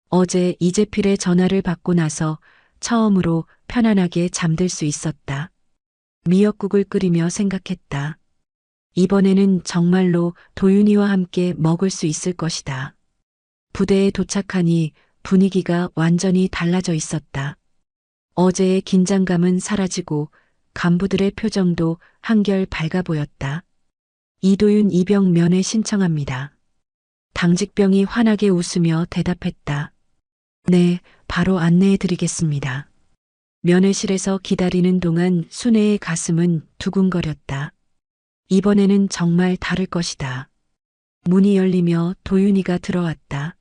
어제 이재필의 전화를 받고 나서 처음으로 편안하게 잠들 수 있었다. 미역국을 끓이며 생각했다. 이번에는 정말로 도윤이와 함께 먹을 수 있을 것이다. 부대에 도착하니 분위기가 완전히 달라져 있었다. 어제의 긴장감은 사라지고 간부들의 표정도 한결 밝아 보였다. 이도윤 이병 면회 신청합니다. 당직병이 환하게 웃으며 대답했다. 네, 바로 안내해 드리겠습니다. 면회실에서 기다리는 동안 순애의 가슴은 두근거렸다. 이번에는 정말 다를 것이다. 문이 열리며 도윤이가 들어왔다.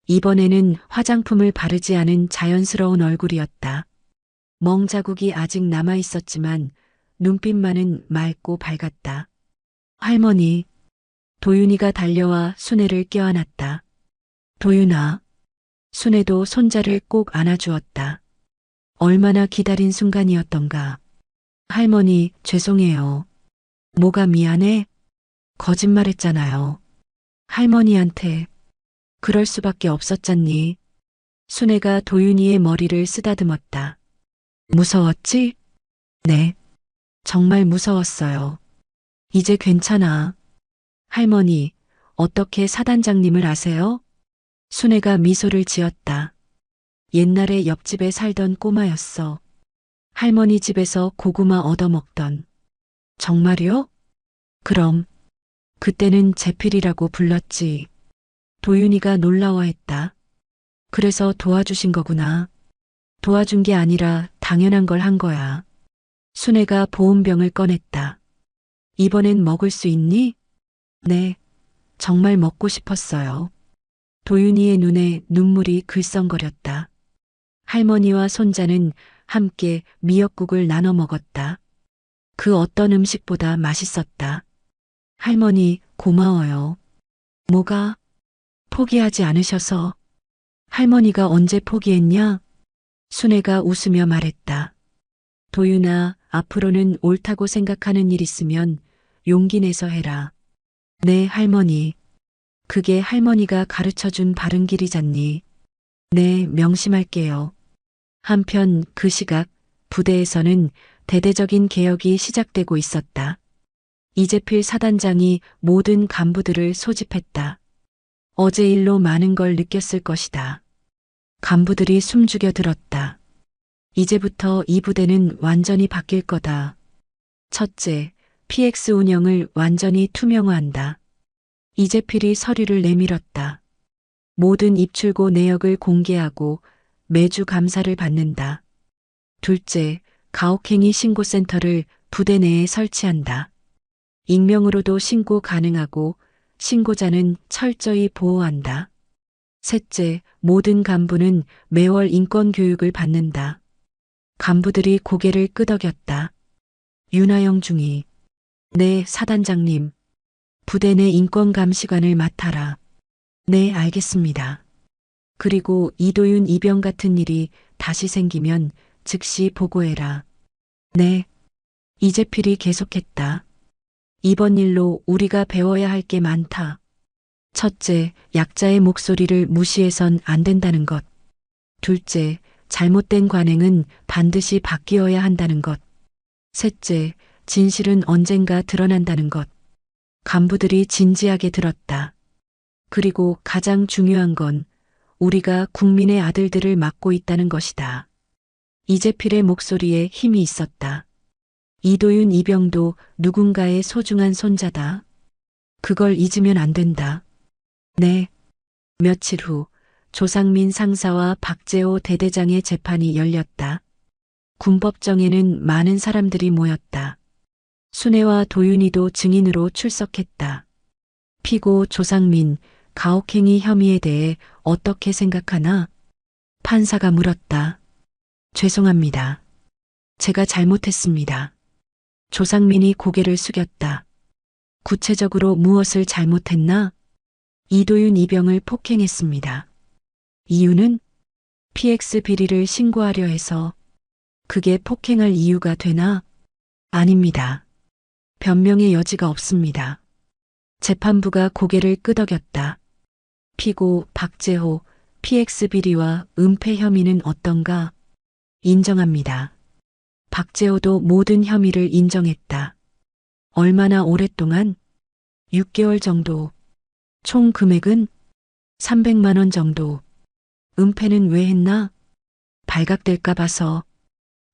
이번에는 화장품을 바르지 않은 자연스러운 얼굴이었다. 멍자국이 아직 남아 있었지만 눈빛만은 맑고 밝았다. 할머니. 도윤이가 달려와 순애를 껴안았다. 도윤아. 순애도 손자를 꼭 안아주었다. 얼마나 기다린 순간이었던가. 할머니, 죄송해요. 뭐가 미안해? 거짓말했잖아요. 할머니한테. 그럴 수밖에 없었잖니. 순애가 도윤이의 머리를 쓰다듬었다. 무서웠지? 네. 정말 무서웠어요. 이제 괜찮아. 할머니, 어떻게 사단장님을 아세요? 순애가 미소를 지었다. 옛날에 옆집에 살던 꼬마였어. 할머니 집에서 고구마 얻어먹던. 정말요? 그럼. 그때는 재필이라고 불렀지. 도윤이가 놀라워했다. 그래서 도와주신 거구나. 도와준 게 아니라 당연한 걸 한 거야. 순애가 보온병을 꺼냈다. 이번엔 먹을 수 있니? 네, 정말 먹고 싶었어요. 도윤이의 눈에 눈물이 글썽거렸다. 할머니와 손자는 함께 미역국을 나눠 먹었다. 그 어떤 음식보다 맛있었다. 할머니, 고마워요. 뭐가? 포기하지 않으셔서. 할머니가 언제 포기했냐? 순애가 웃으며 말했다. 도윤아, 앞으로는 옳다고 생각하는 일 있으면 용기 내서 해라. 네, 할머니. 그게 할머니가 가르쳐준 바른 길이잖니. 네, 명심할게요. 한편 그 시각 부대에서는 대대적인 개혁이 시작되고 있었다. 이재필 사단장이 모든 간부들을 소집했다. 어제 일로 많은 걸 느꼈을 것이다. 간부들이 숨죽여 들었다. 이제부터 이 부대는 완전히 바뀔 거다. 첫째, PX 운영을 완전히 투명화한다. 이재필이 서류를 내밀었다. 모든 입출고 내역을 공개하고 매주 감사를 받는다. 둘째, 가혹행위 신고센터를 부대 내에 설치한다. 익명으로도 신고 가능하고 신고자는 철저히 보호한다. 셋째, 모든 간부는 매월 인권 교육을 받는다. 간부들이 고개를 끄덕였다. 윤하영 중위. 네, 사단장님. 부대 내 인권 감시관을 맡아라. 네, 알겠습니다. 그리고 이도윤 이병 같은 일이 다시 생기면 즉시 보고해라. 네. 이재필이 계속했다. 이번 일로 우리가 배워야 할 게 많다. 첫째, 약자의 목소리를 무시해선 안 된다는 것. 둘째, 잘못된 관행은 반드시 바뀌어야 한다는 것. 셋째, 진실은 언젠가 드러난다는 것. 간부들이 진지하게 들었다. 그리고 가장 중요한 건 우리가 국민의 아들들을 맡고 있다는 것이다. 이재필의 목소리에 힘이 있었다. 이도윤 이병도 누군가의 소중한 손자다. 그걸 잊으면 안 된다. 네. 며칠 후 조상민 상사와 박재호 대대장의 재판이 열렸다. 군법정에는 많은 사람들이 모였다. 순애와 도윤이도 증인으로 출석했다. 피고 조상민, 가혹행위 혐의에 대해 어떻게 생각하나? 판사가 물었다. 죄송합니다. 제가 잘못했습니다. 조상민이 고개를 숙였다. 구체적으로 무엇을 잘못했나? 이도윤 이병을 폭행했습니다. 이유는 PX 비리를 신고하려 해서. 그게 폭행할 이유가 되나? 아닙니다. 변명의 여지가 없습니다. 재판부가 고개를 끄덕였다. 피고 박재호, PX 비리와 은폐 혐의는 어떤가? 인정합니다. 박재호도 모든 혐의를 인정했다. 얼마나 오랫동안? 6개월 정도. 총 금액은 300만 원 정도. 은폐는 왜 했나? 발각될까 봐서.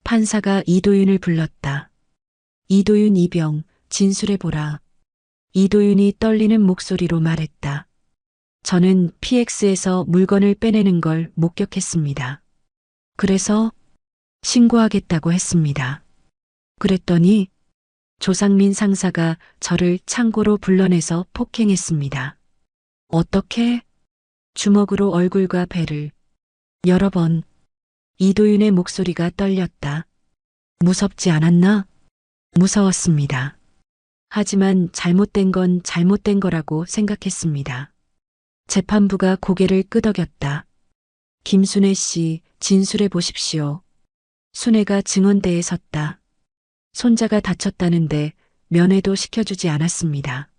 판사가 이도윤을 불렀다. 이도윤 이병, 진술해보라. 이도윤이 떨리는 목소리로 말했다. 저는 PX에서 물건을 빼내는 걸 목격했습니다. 그래서 신고하겠다고 했습니다. 그랬더니 조상민 상사가 저를 창고로 불러내서 폭행했습니다. 어떻게? 주먹으로 얼굴과 배를. 여러 번. 이도윤의 목소리가 떨렸다. 무섭지 않았나? 무서웠습니다. 하지만 잘못된 건 잘못된 거라고 생각했습니다. 재판부가 고개를 끄덕였다. 김순애 씨, 진술해 보십시오. 순애가 증언대에 섰다. 손자가 다쳤다는데 면회도 시켜주지 않았습니다.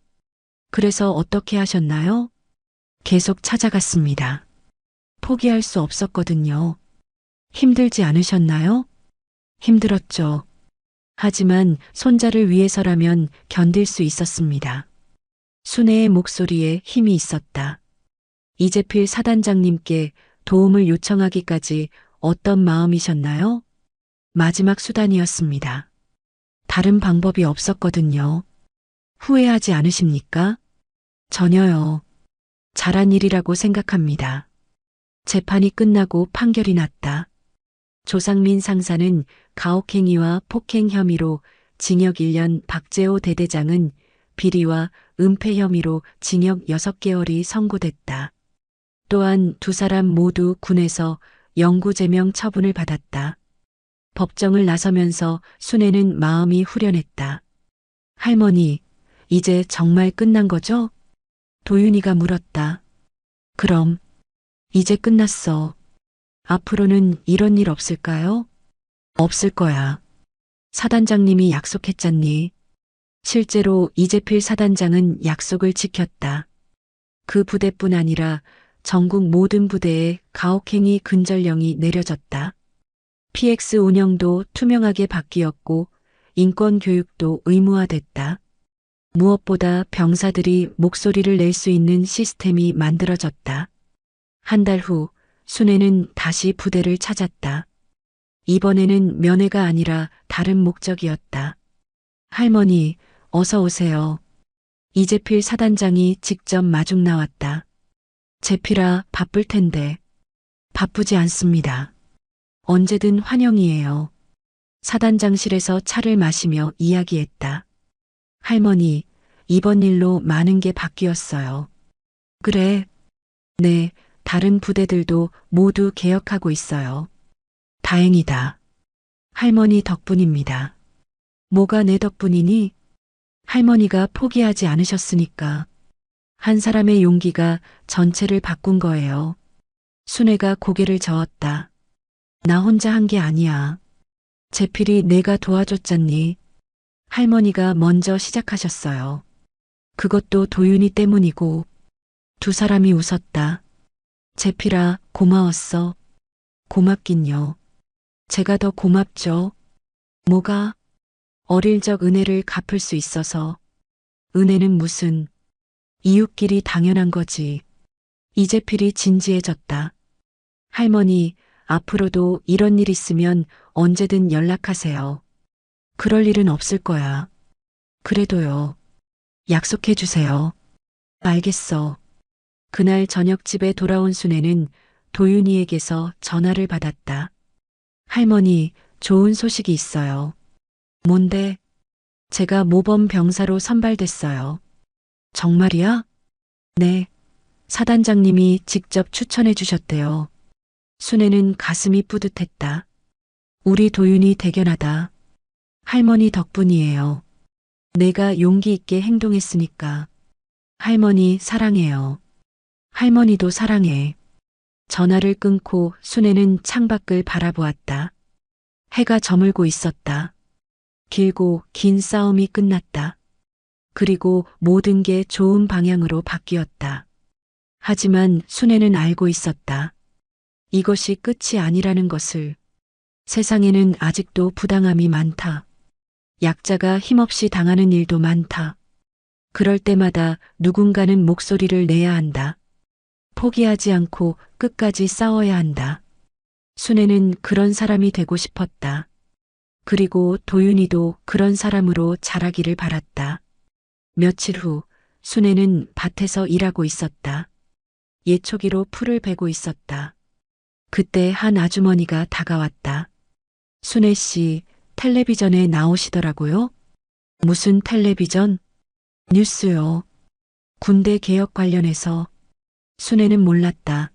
그래서 어떻게 하셨나요? 계속 찾아갔습니다. 포기할 수 없었거든요. 힘들지 않으셨나요? 힘들었죠. 하지만 손자를 위해서라면 견딜 수 있었습니다. 순애의 목소리에 힘이 있었다. 이재필 사단장님께 도움을 요청하기까지 어떤 마음이셨나요? 마지막 수단이었습니다. 다른 방법이 없었거든요. 후회하지 않으십니까? 전혀요. 잘한 일이라고 생각합니다. 재판이 끝나고 판결이 났다. 조상민 상사는 가혹행위와 폭행 혐의로 징역 1년, 박재호 대대장은 비리와 은폐 혐의로 징역 6개월이 선고됐다. 또한 두 사람 모두 군에서 영구제명 처분을 받았다. 법정을 나서면서 순애는 마음이 후련했다. 할머니, 이제 정말 끝난 거죠? 도윤이가 물었다. 그럼, 이제 끝났어. 앞으로는 이런 일 없을까요? 없을 거야. 사단장님이 약속했잖니. 실제로 이재필 사단장은 약속을 지켰다. 그 부대뿐 아니라 전국 모든 부대에 가혹행위 근절령이 내려졌다. PX 운영도 투명하게 바뀌었고 인권 교육도 의무화됐다. 무엇보다 병사들이 목소리를 낼 수 있는 시스템이 만들어졌다. 한 달 후 순애는 다시 부대를 찾았다. 이번에는 면회가 아니라 다른 목적이었다. 할머니, 어서 오세요. 이재필 사단장이 직접 마중 나왔다. 재필아, 바쁠 텐데. 바쁘지 않습니다. 언제든 환영이에요. 사단장실에서 차를 마시며 이야기했다. 할머니, 이번 일로 많은 게 바뀌었어요. 그래. 네, 다른 부대들도 모두 개혁하고 있어요. 다행이다. 할머니 덕분입니다. 뭐가 내 덕분이니? 할머니가 포기하지 않으셨으니까. 한 사람의 용기가 전체를 바꾼 거예요. 순애가 고개를 저었다. 나 혼자 한 게 아니야. 재필이 내가 도와줬잖니. 할머니가 먼저 시작하셨어요. 그것도 도윤이 때문이고. 두 사람이 웃었다. 재필아, 고마웠어. 고맙긴요. 제가 더 고맙죠. 뭐가? 어릴 적 은혜를 갚을 수 있어서. 은혜는 무슨. 이웃끼리 당연한 거지. 이재필이 진지해졌다. 할머니, 앞으로도 이런 일 있으면 언제든 연락하세요. 그럴 일은 없을 거야. 그래도요. 약속해 주세요. 알겠어. 그날 저녁 집에 돌아온 순애는 도윤이에게서 전화를 받았다. 할머니, 좋은 소식이 있어요. 뭔데? 제가 모범 병사로 선발됐어요. 정말이야? 네. 사단장님이 직접 추천해 주셨대요. 순애는 가슴이 뿌듯했다. 우리 도윤이 대견하다. 할머니 덕분이에요. 내가 용기 있게 행동했으니까. 할머니 사랑해요. 할머니도 사랑해. 전화를 끊고 순애는 창밖을 바라보았다. 해가 저물고 있었다. 길고 긴 싸움이 끝났다. 그리고 모든 게 좋은 방향으로 바뀌었다. 하지만 순애는 알고 있었다. 이것이 끝이 아니라는 것을. 세상에는 아직도 부당함이 많다. 약자가 힘없이 당하는 일도 많다. 그럴 때마다 누군가는 목소리를 내야 한다. 포기하지 않고 끝까지 싸워야 한다. 순애는 그런 사람이 되고 싶었다. 그리고 도윤이도 그런 사람으로 자라기를 바랐다. 며칠 후 순애는 밭에서 일하고 있었다. 예초기로 풀을 베고 있었다. 그때 한 아주머니가 다가왔다. 순애 씨, 텔레비전에 나오시더라고요? 무슨 텔레비전? 뉴스요. 군대 개혁 관련해서. 순애는 몰랐다.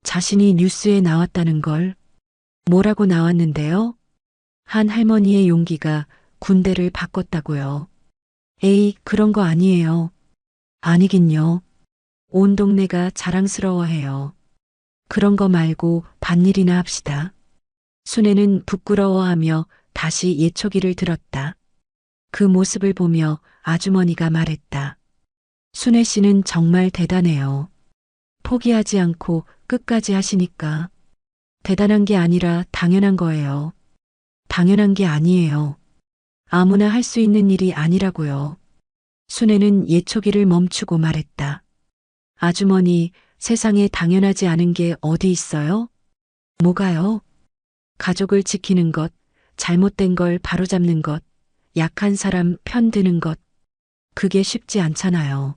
자신이 뉴스에 나왔다는 걸. 뭐라고 나왔는데요? 한 할머니의 용기가 군대를 바꿨다고요. 에이, 그런 거 아니에요. 아니긴요. 온 동네가 자랑스러워해요. 그런 거 말고 밭일이나 합시다. 순애는 부끄러워하며 다시 예초기를 들었다. 그 모습을 보며 아주머니가 말했다. 순애 씨는 정말 대단해요. 포기하지 않고 끝까지 하시니까. 대단한 게 아니라 당연한 거예요. 당연한 게 아니에요. 아무나 할 수 있는 일이 아니라고요. 순애는 예초기를 멈추고 말했다. 아주머니, 세상에 당연하지 않은 게 어디 있어요? 뭐가요? 가족을 지키는 것, 잘못된 걸 바로잡는 것, 약한 사람 편드는 것. 그게 쉽지 않잖아요.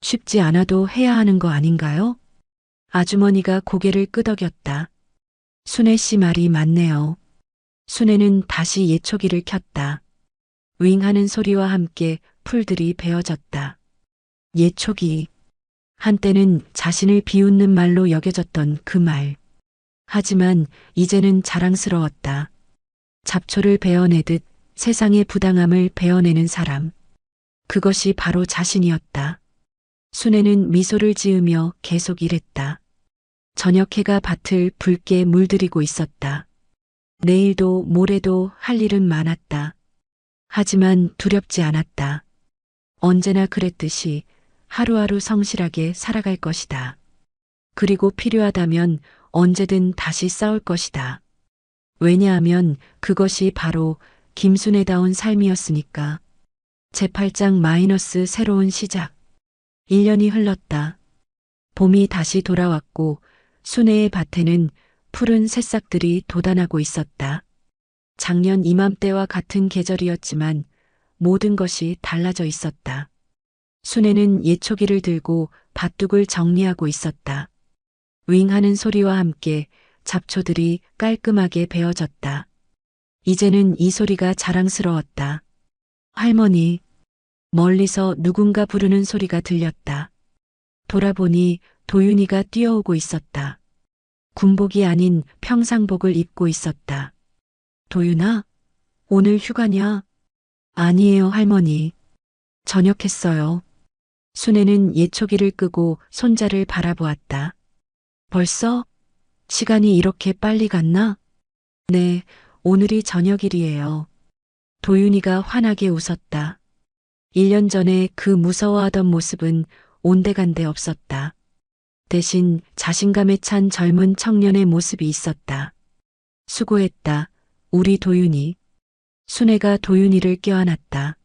쉽지 않아도 해야 하는 거 아닌가요? 아주머니가 고개를 끄덕였다. 순애 씨 말이 맞네요. 순애는 다시 예초기를 켰다. 윙 하는 소리와 함께 풀들이 베어졌다. 예초기. 한때는 자신을 비웃는 말로 여겨졌던 그 말. 하지만 이제는 자랑스러웠다. 잡초를 베어내듯 세상의 부당함을 베어내는 사람. 그것이 바로 자신이었다. 순애는 미소를 지으며 계속 일했다. 저녁 해가 밭을 붉게 물들이고 있었다. 내일도 모레도 할 일은 많았다. 하지만 두렵지 않았다. 언제나 그랬듯이 하루하루 성실하게 살아갈 것이다. 그리고 필요하다면 언제든 다시 싸울 것이다. 왜냐하면 그것이 바로 김순애다운 삶이었으니까. 제8장 마이너스 새로운 시작. 1년이 흘렀다. 봄이 다시 돌아왔고 순애의 밭에는 푸른 새싹들이 돋아나고 있었다. 작년 이맘때와 같은 계절이었지만 모든 것이 달라져 있었다. 순애는 예초기를 들고 밭둑을 정리하고 있었다. 윙 하는 소리와 함께 잡초들이 깔끔하게 베어졌다. 이제는 이 소리가 자랑스러웠다. 할머니. 멀리서 누군가 부르는 소리가 들렸다. 돌아보니 도윤이가 뛰어오고 있었다. 군복이 아닌 평상복을 입고 있었다. 도윤아, 오늘 휴가냐? 아니에요, 할머니. 저녁했어요. 순애는 예초기를 끄고 손자를 바라보았다. 벌써? 시간이 이렇게 빨리 갔나? 네, 오늘이 저녁일이에요. 도윤이가 환하게 웃었다. 1년 전에 그 무서워하던 모습은 온데간데 없었다. 대신 자신감에 찬 젊은 청년의 모습이 있었다. 수고했다, 우리 도윤이. 순애가 도윤이를 껴안았다.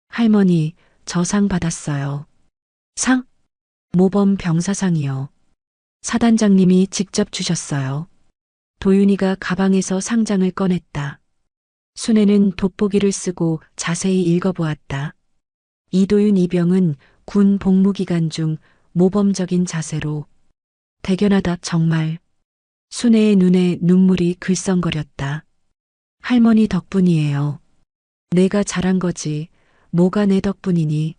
할머니, 저 상 받았어요. 상? 모범 병사상이요. 사단장님이 직접 주셨어요. 도윤이가 가방에서 상장을 꺼냈다. 순애는 돋보기를 쓰고 자세히 읽어보았다. 이도윤 이병은 군 복무기간 중 모범적인 자세로. 대견하다 정말. 순애의 눈에 눈물이 글썽거렸다. 할머니 덕분이에요. 내가 잘한 거지. 뭐가 내 덕분이니.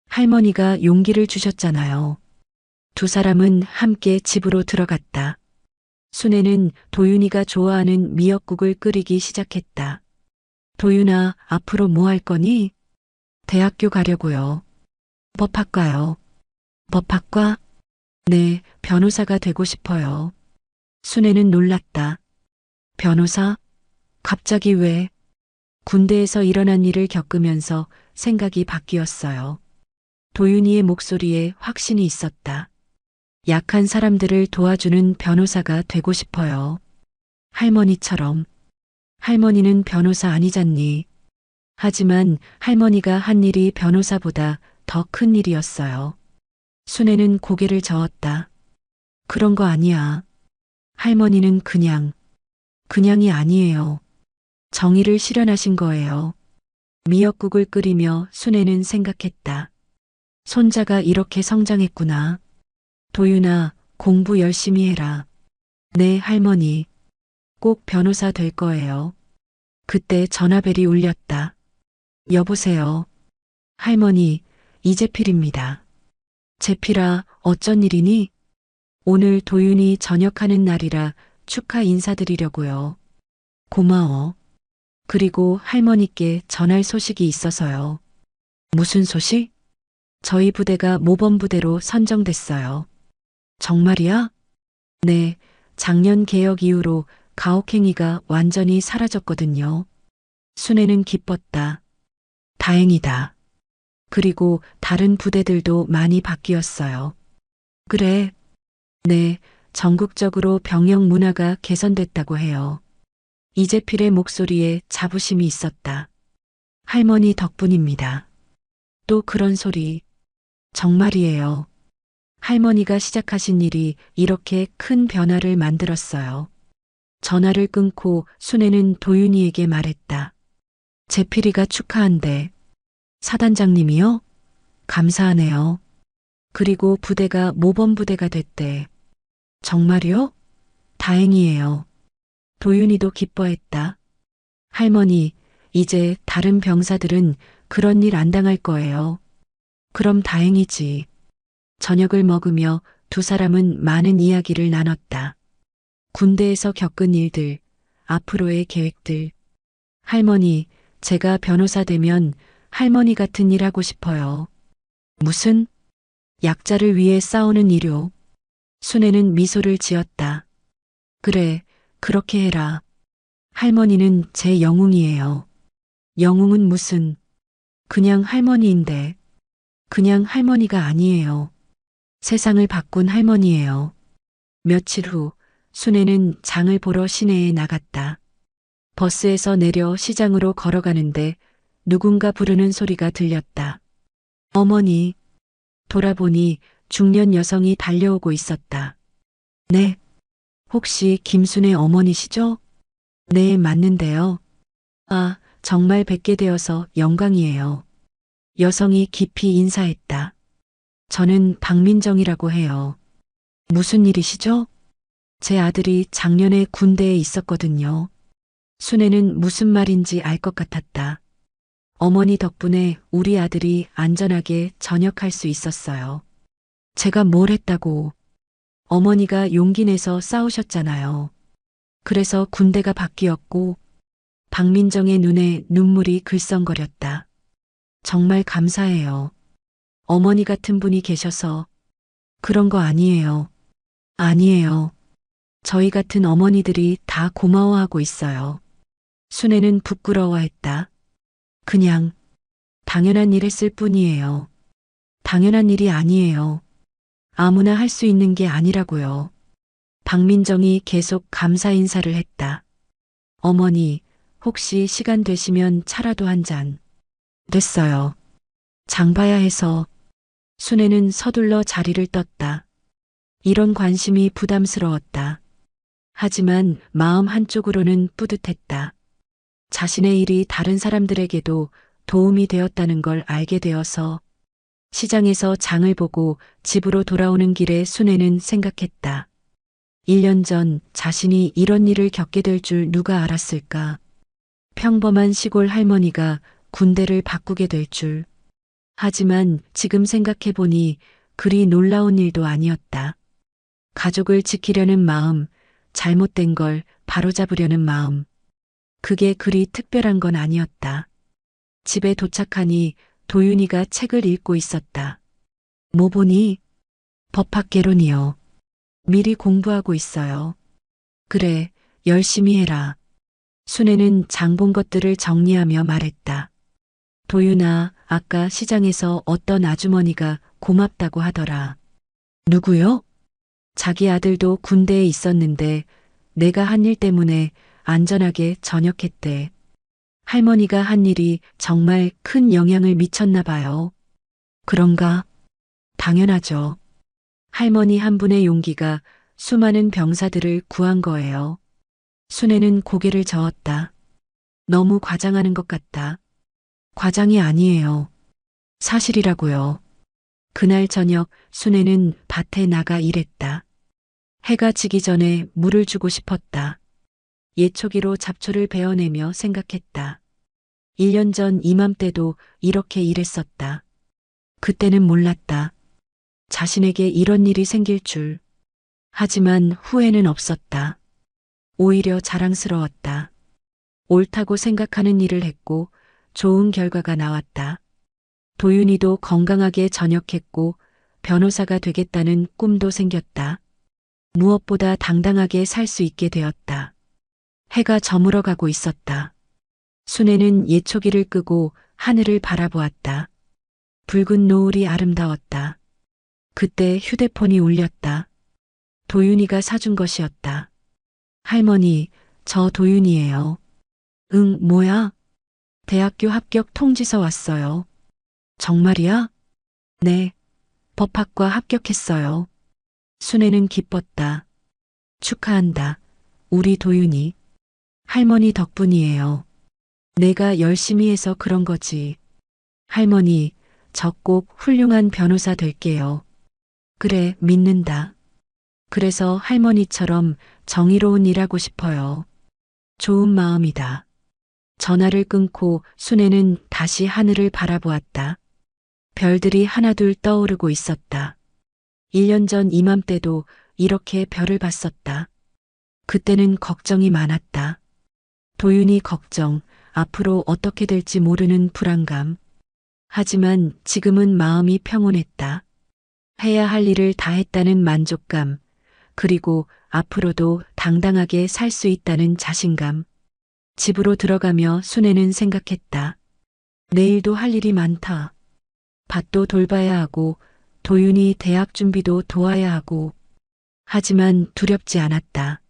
할머니가 용기를 주셨잖아요. 두 사람은 함께 집으로 들어갔다. 순애는 도윤이가 좋아하는 미역국을 끓이기 시작했다. 도윤아, 앞으로 뭐 할 거니? 대학교 가려고요. 법학과요. 법학과? 네, 변호사가 되고 싶어요. 순애는 놀랐다. 변호사? 갑자기 왜? 군대에서 일어난 일을 겪으면서 생각이 바뀌었어요. 도윤이의 목소리에 확신이 있었다. 약한 사람들을 도와주는 변호사가 되고 싶어요. 할머니처럼. 할머니는 변호사 아니잖니. 하지만 할머니가 한 일이 변호사보다 더 큰 일이었어요. 순애는 고개를 저었다. 그런 거 아니야. 할머니는 그냥이 아니에요. 정의를 실현하신 거예요. 미역국을 끓이며 순애는 생각했다. 손자가 이렇게 성장했구나. 도윤아, 공부 열심히 해라. 네, 할머니. 꼭 변호사 될 거예요. 그때 전화벨이 울렸다. 여보세요. 할머니, 이재필입니다. 재필아, 어쩐 일이니? 오늘 도윤이 전역하는 날이라 축하 인사드리려고요. 고마워. 그리고 할머니께 전할 소식이 있어서요. 무슨 소식? 저희 부대가 모범부대로 선정됐어요. 정말이야? 네, 작년 개혁 이후로 가혹행위가 완전히 사라졌거든요. 순애는 기뻤다. 다행이다. 그리고 다른 부대들도 많이 바뀌었어요. 그래. 네, 전국적으로 병영 문화가 개선됐다고 해요. 이재필의 목소리에 자부심이 있었다. 할머니 덕분입니다. 또 그런 소리. 정말이에요. 할머니가 시작하신 일이 이렇게 큰 변화를 만들었어요. 전화를 끊고 순애는 도윤이에게 말했다. 재필이가 축하한대. 사단장님이요? 감사하네요. 그리고 부대가 모범부대가 됐대. 정말요? 다행이에요. 도윤이도 기뻐했다. 할머니, 이제 다른 병사들은 그런 일 안 당할 거예요. 그럼 다행이지. 저녁을 먹으며 두 사람은 많은 이야기를 나눴다. 군대에서 겪은 일들, 앞으로의 계획들. 할머니, 제가 변호사 되면 할머니 같은 일 하고 싶어요. 무슨? 약자를 위해 싸우는 일요. 순애는 미소를 지었다. 그래, 그렇게 해라. 할머니는 제 영웅이에요. 영웅은 무슨? 그냥 할머니인데. 그냥 할머니가 아니에요. 세상을 바꾼 할머니예요. 며칠 후 순애는 장을 보러 시내에 나갔다. 버스에서 내려 시장으로 걸어가는데 누군가 부르는 소리가 들렸다. 어머니. 돌아보니 중년 여성이 달려오고 있었다. 네. 혹시 김순애 어머니시죠? 네, 맞는데요. 아, 정말 뵙게 되어서 영광이에요. 여성이 깊이 인사했다. 저는 박민정이라고 해요. 무슨 일이시죠? 제 아들이 작년에 군대에 있었거든요. 순애는 무슨 말인지 알 것 같았다. 어머니 덕분에 우리 아들이 안전하게 전역할 수 있었어요. 제가 뭘 했다고. 어머니가 용기 내서 싸우셨잖아요. 그래서 군대가 바뀌었고, 박민정의 눈에 눈물이 글썽거렸다. 정말 감사해요. 어머니 같은 분이 계셔서. 그런 거 아니에요. 아니에요. 저희 같은 어머니들이 다 고마워하고 있어요. 순애는 부끄러워했다. 그냥 당연한 일 했을 뿐이에요. 당연한 일이 아니에요. 아무나 할 수 있는 게 아니라고요. 박민정이 계속 감사 인사를 했다. 어머니, 혹시 시간 되시면 차라도 한 잔. 됐어요. 장 봐야 해서. 순애는 서둘러 자리를 떴다. 이런 관심이 부담스러웠다. 하지만 마음 한쪽으로는 뿌듯했다. 자신의 일이 다른 사람들에게도 도움이 되었다는 걸 알게 되어서 시장에서 장을 보고 집으로 돌아오는 길에 순애는 생각했다. 1년 전 자신이 이런 일을 겪게 될 줄 누가 알았을까? 평범한 시골 할머니가 군대를 바꾸게 될 줄. 하지만 지금 생각해보니 그리 놀라운 일도 아니었다. 가족을 지키려는 마음, 잘못된 걸 바로잡으려는 마음. 그게 그리 특별한 건 아니었다. 집에 도착하니 도윤이가 책을 읽고 있었다. 뭐 보니? 법학개론이요. 미리 공부하고 있어요. 그래, 열심히 해라. 순애는 장 본 것들을 정리하며 말했다. 도윤아, 아까 시장에서 어떤 아주머니가 고맙다고 하더라. 누구요? 자기 아들도 군대에 있었는데 내가 한 일 때문에 안전하게 전역했대. 할머니가 한 일이 정말 큰 영향을 미쳤나 봐요. 그런가? 당연하죠. 할머니 한 분의 용기가 수많은 병사들을 구한 거예요. 순애는 고개를 저었다. 너무 과장하는 것 같다. 과장이 아니에요. 사실이라고요. 그날 저녁 순애는 밭에 나가 일했다. 해가 지기 전에 물을 주고 싶었다. 예초기로 잡초를 베어내며 생각했다. 1년 전 이맘때도 이렇게 일했었다. 그때는 몰랐다. 자신에게 이런 일이 생길 줄. 하지만 후회는 없었다. 오히려 자랑스러웠다. 옳다고 생각하는 일을 했고 좋은 결과가 나왔다. 도윤이도 건강하게 전역했고 변호사가 되겠다는 꿈도 생겼다. 무엇보다 당당하게 살 수 있게 되었다. 해가 저물어 가고 있었다. 순애는 예초기를 끄고 하늘을 바라보았다. 붉은 노을이 아름다웠다. 그때 휴대폰이 울렸다. 도윤이가 사준 것이었다. 할머니, 저 도윤이에요. 응, 뭐야? 대학교 합격 통지서 왔어요. 정말이야? 네, 법학과 합격했어요. 순애는 기뻤다. 축하한다. 우리 도윤이. 할머니 덕분이에요. 내가 열심히 해서 그런 거지. 할머니, 저 꼭 훌륭한 변호사 될게요. 그래, 믿는다. 그래서 할머니처럼 정의로운 일 하고 싶어요. 좋은 마음이다. 전화를 끊고 순애는 다시 하늘을 바라보았다. 별들이 하나둘 떠오르고 있었다. 1년 전 이맘때도 이렇게 별을 봤었다. 그때는 걱정이 많았다. 도윤이 걱정, 앞으로 어떻게 될지 모르는 불안감. 하지만 지금은 마음이 평온했다. 해야 할 일을 다 했다는 만족감, 그리고 앞으로도 당당하게 살 수 있다는 자신감. 집으로 들어가며 순애는 생각했다. 내일도 할 일이 많다. 밭도 돌봐야 하고 도윤이 대학 준비도 도와야 하고. 하지만 두렵지 않았다.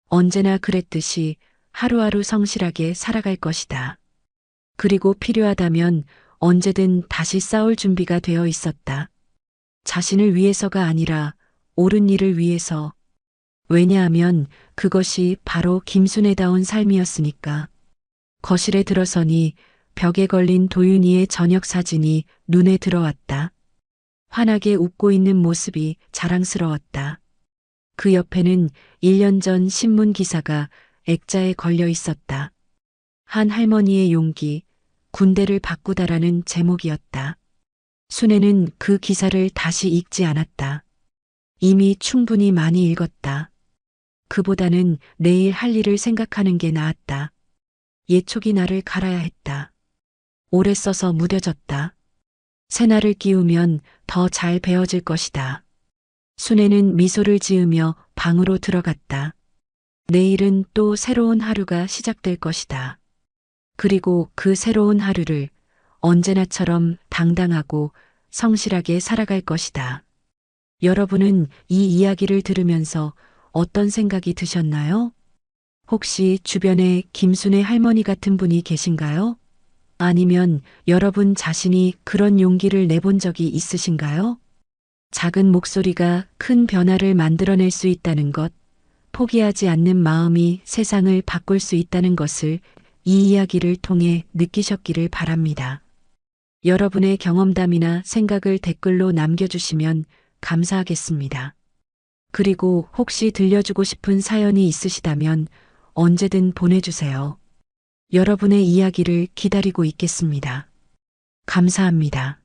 언제나 그랬듯이 하루하루 성실하게 살아갈 것이다. 그리고 필요하다면 언제든 다시 싸울 준비가 되어 있었다. 자신을 위해서가 아니라 옳은 일을 위해서. 왜냐하면 그것이 바로 김순애다운 삶이었으니까. 거실에 들어서니 벽에 걸린 도윤이의 저녁 사진이 눈에 들어왔다. 환하게 웃고 있는 모습이 자랑스러웠다. 그 옆에는 1년 전 신문 기사가 액자에 걸려 있었다. 한 할머니의 용기, 군대를 바꾸다라는 제목이었다. 순애는 그 기사를 다시 읽지 않았다. 이미 충분히 많이 읽었다. 그보다는 내일 할 일을 생각하는 게 나았다. 예촉이 나를 갈아야 했다. 오래 써서 무뎌졌다. 새날을 끼우면 더 잘 베어질 것이다. 순애는 미소를 지으며 방으로 들어갔다. 내일은 또 새로운 하루가 시작될 것이다. 그리고 그 새로운 하루를 언제나처럼 당당하고 성실하게 살아갈 것이다. 여러분은 이 이야기를 들으면서 어떤 생각이 드셨나요? 혹시 주변에 김순애 할머니 같은 분이 계신가요? 아니면 여러분 자신이 그런 용기를 내본 적이 있으신가요? 작은 목소리가 큰 변화를 만들어낼 수 있다는 것, 포기하지 않는 마음이 세상을 바꿀 수 있다는 것을 이 이야기를 통해 느끼셨기를 바랍니다. 여러분의 경험담이나 생각을 댓글로 남겨주시면 감사하겠습니다. 그리고 혹시 들려주고 싶은 사연이 있으시다면 언제든 보내주세요. 여러분의 이야기를 기다리고 있겠습니다. 감사합니다.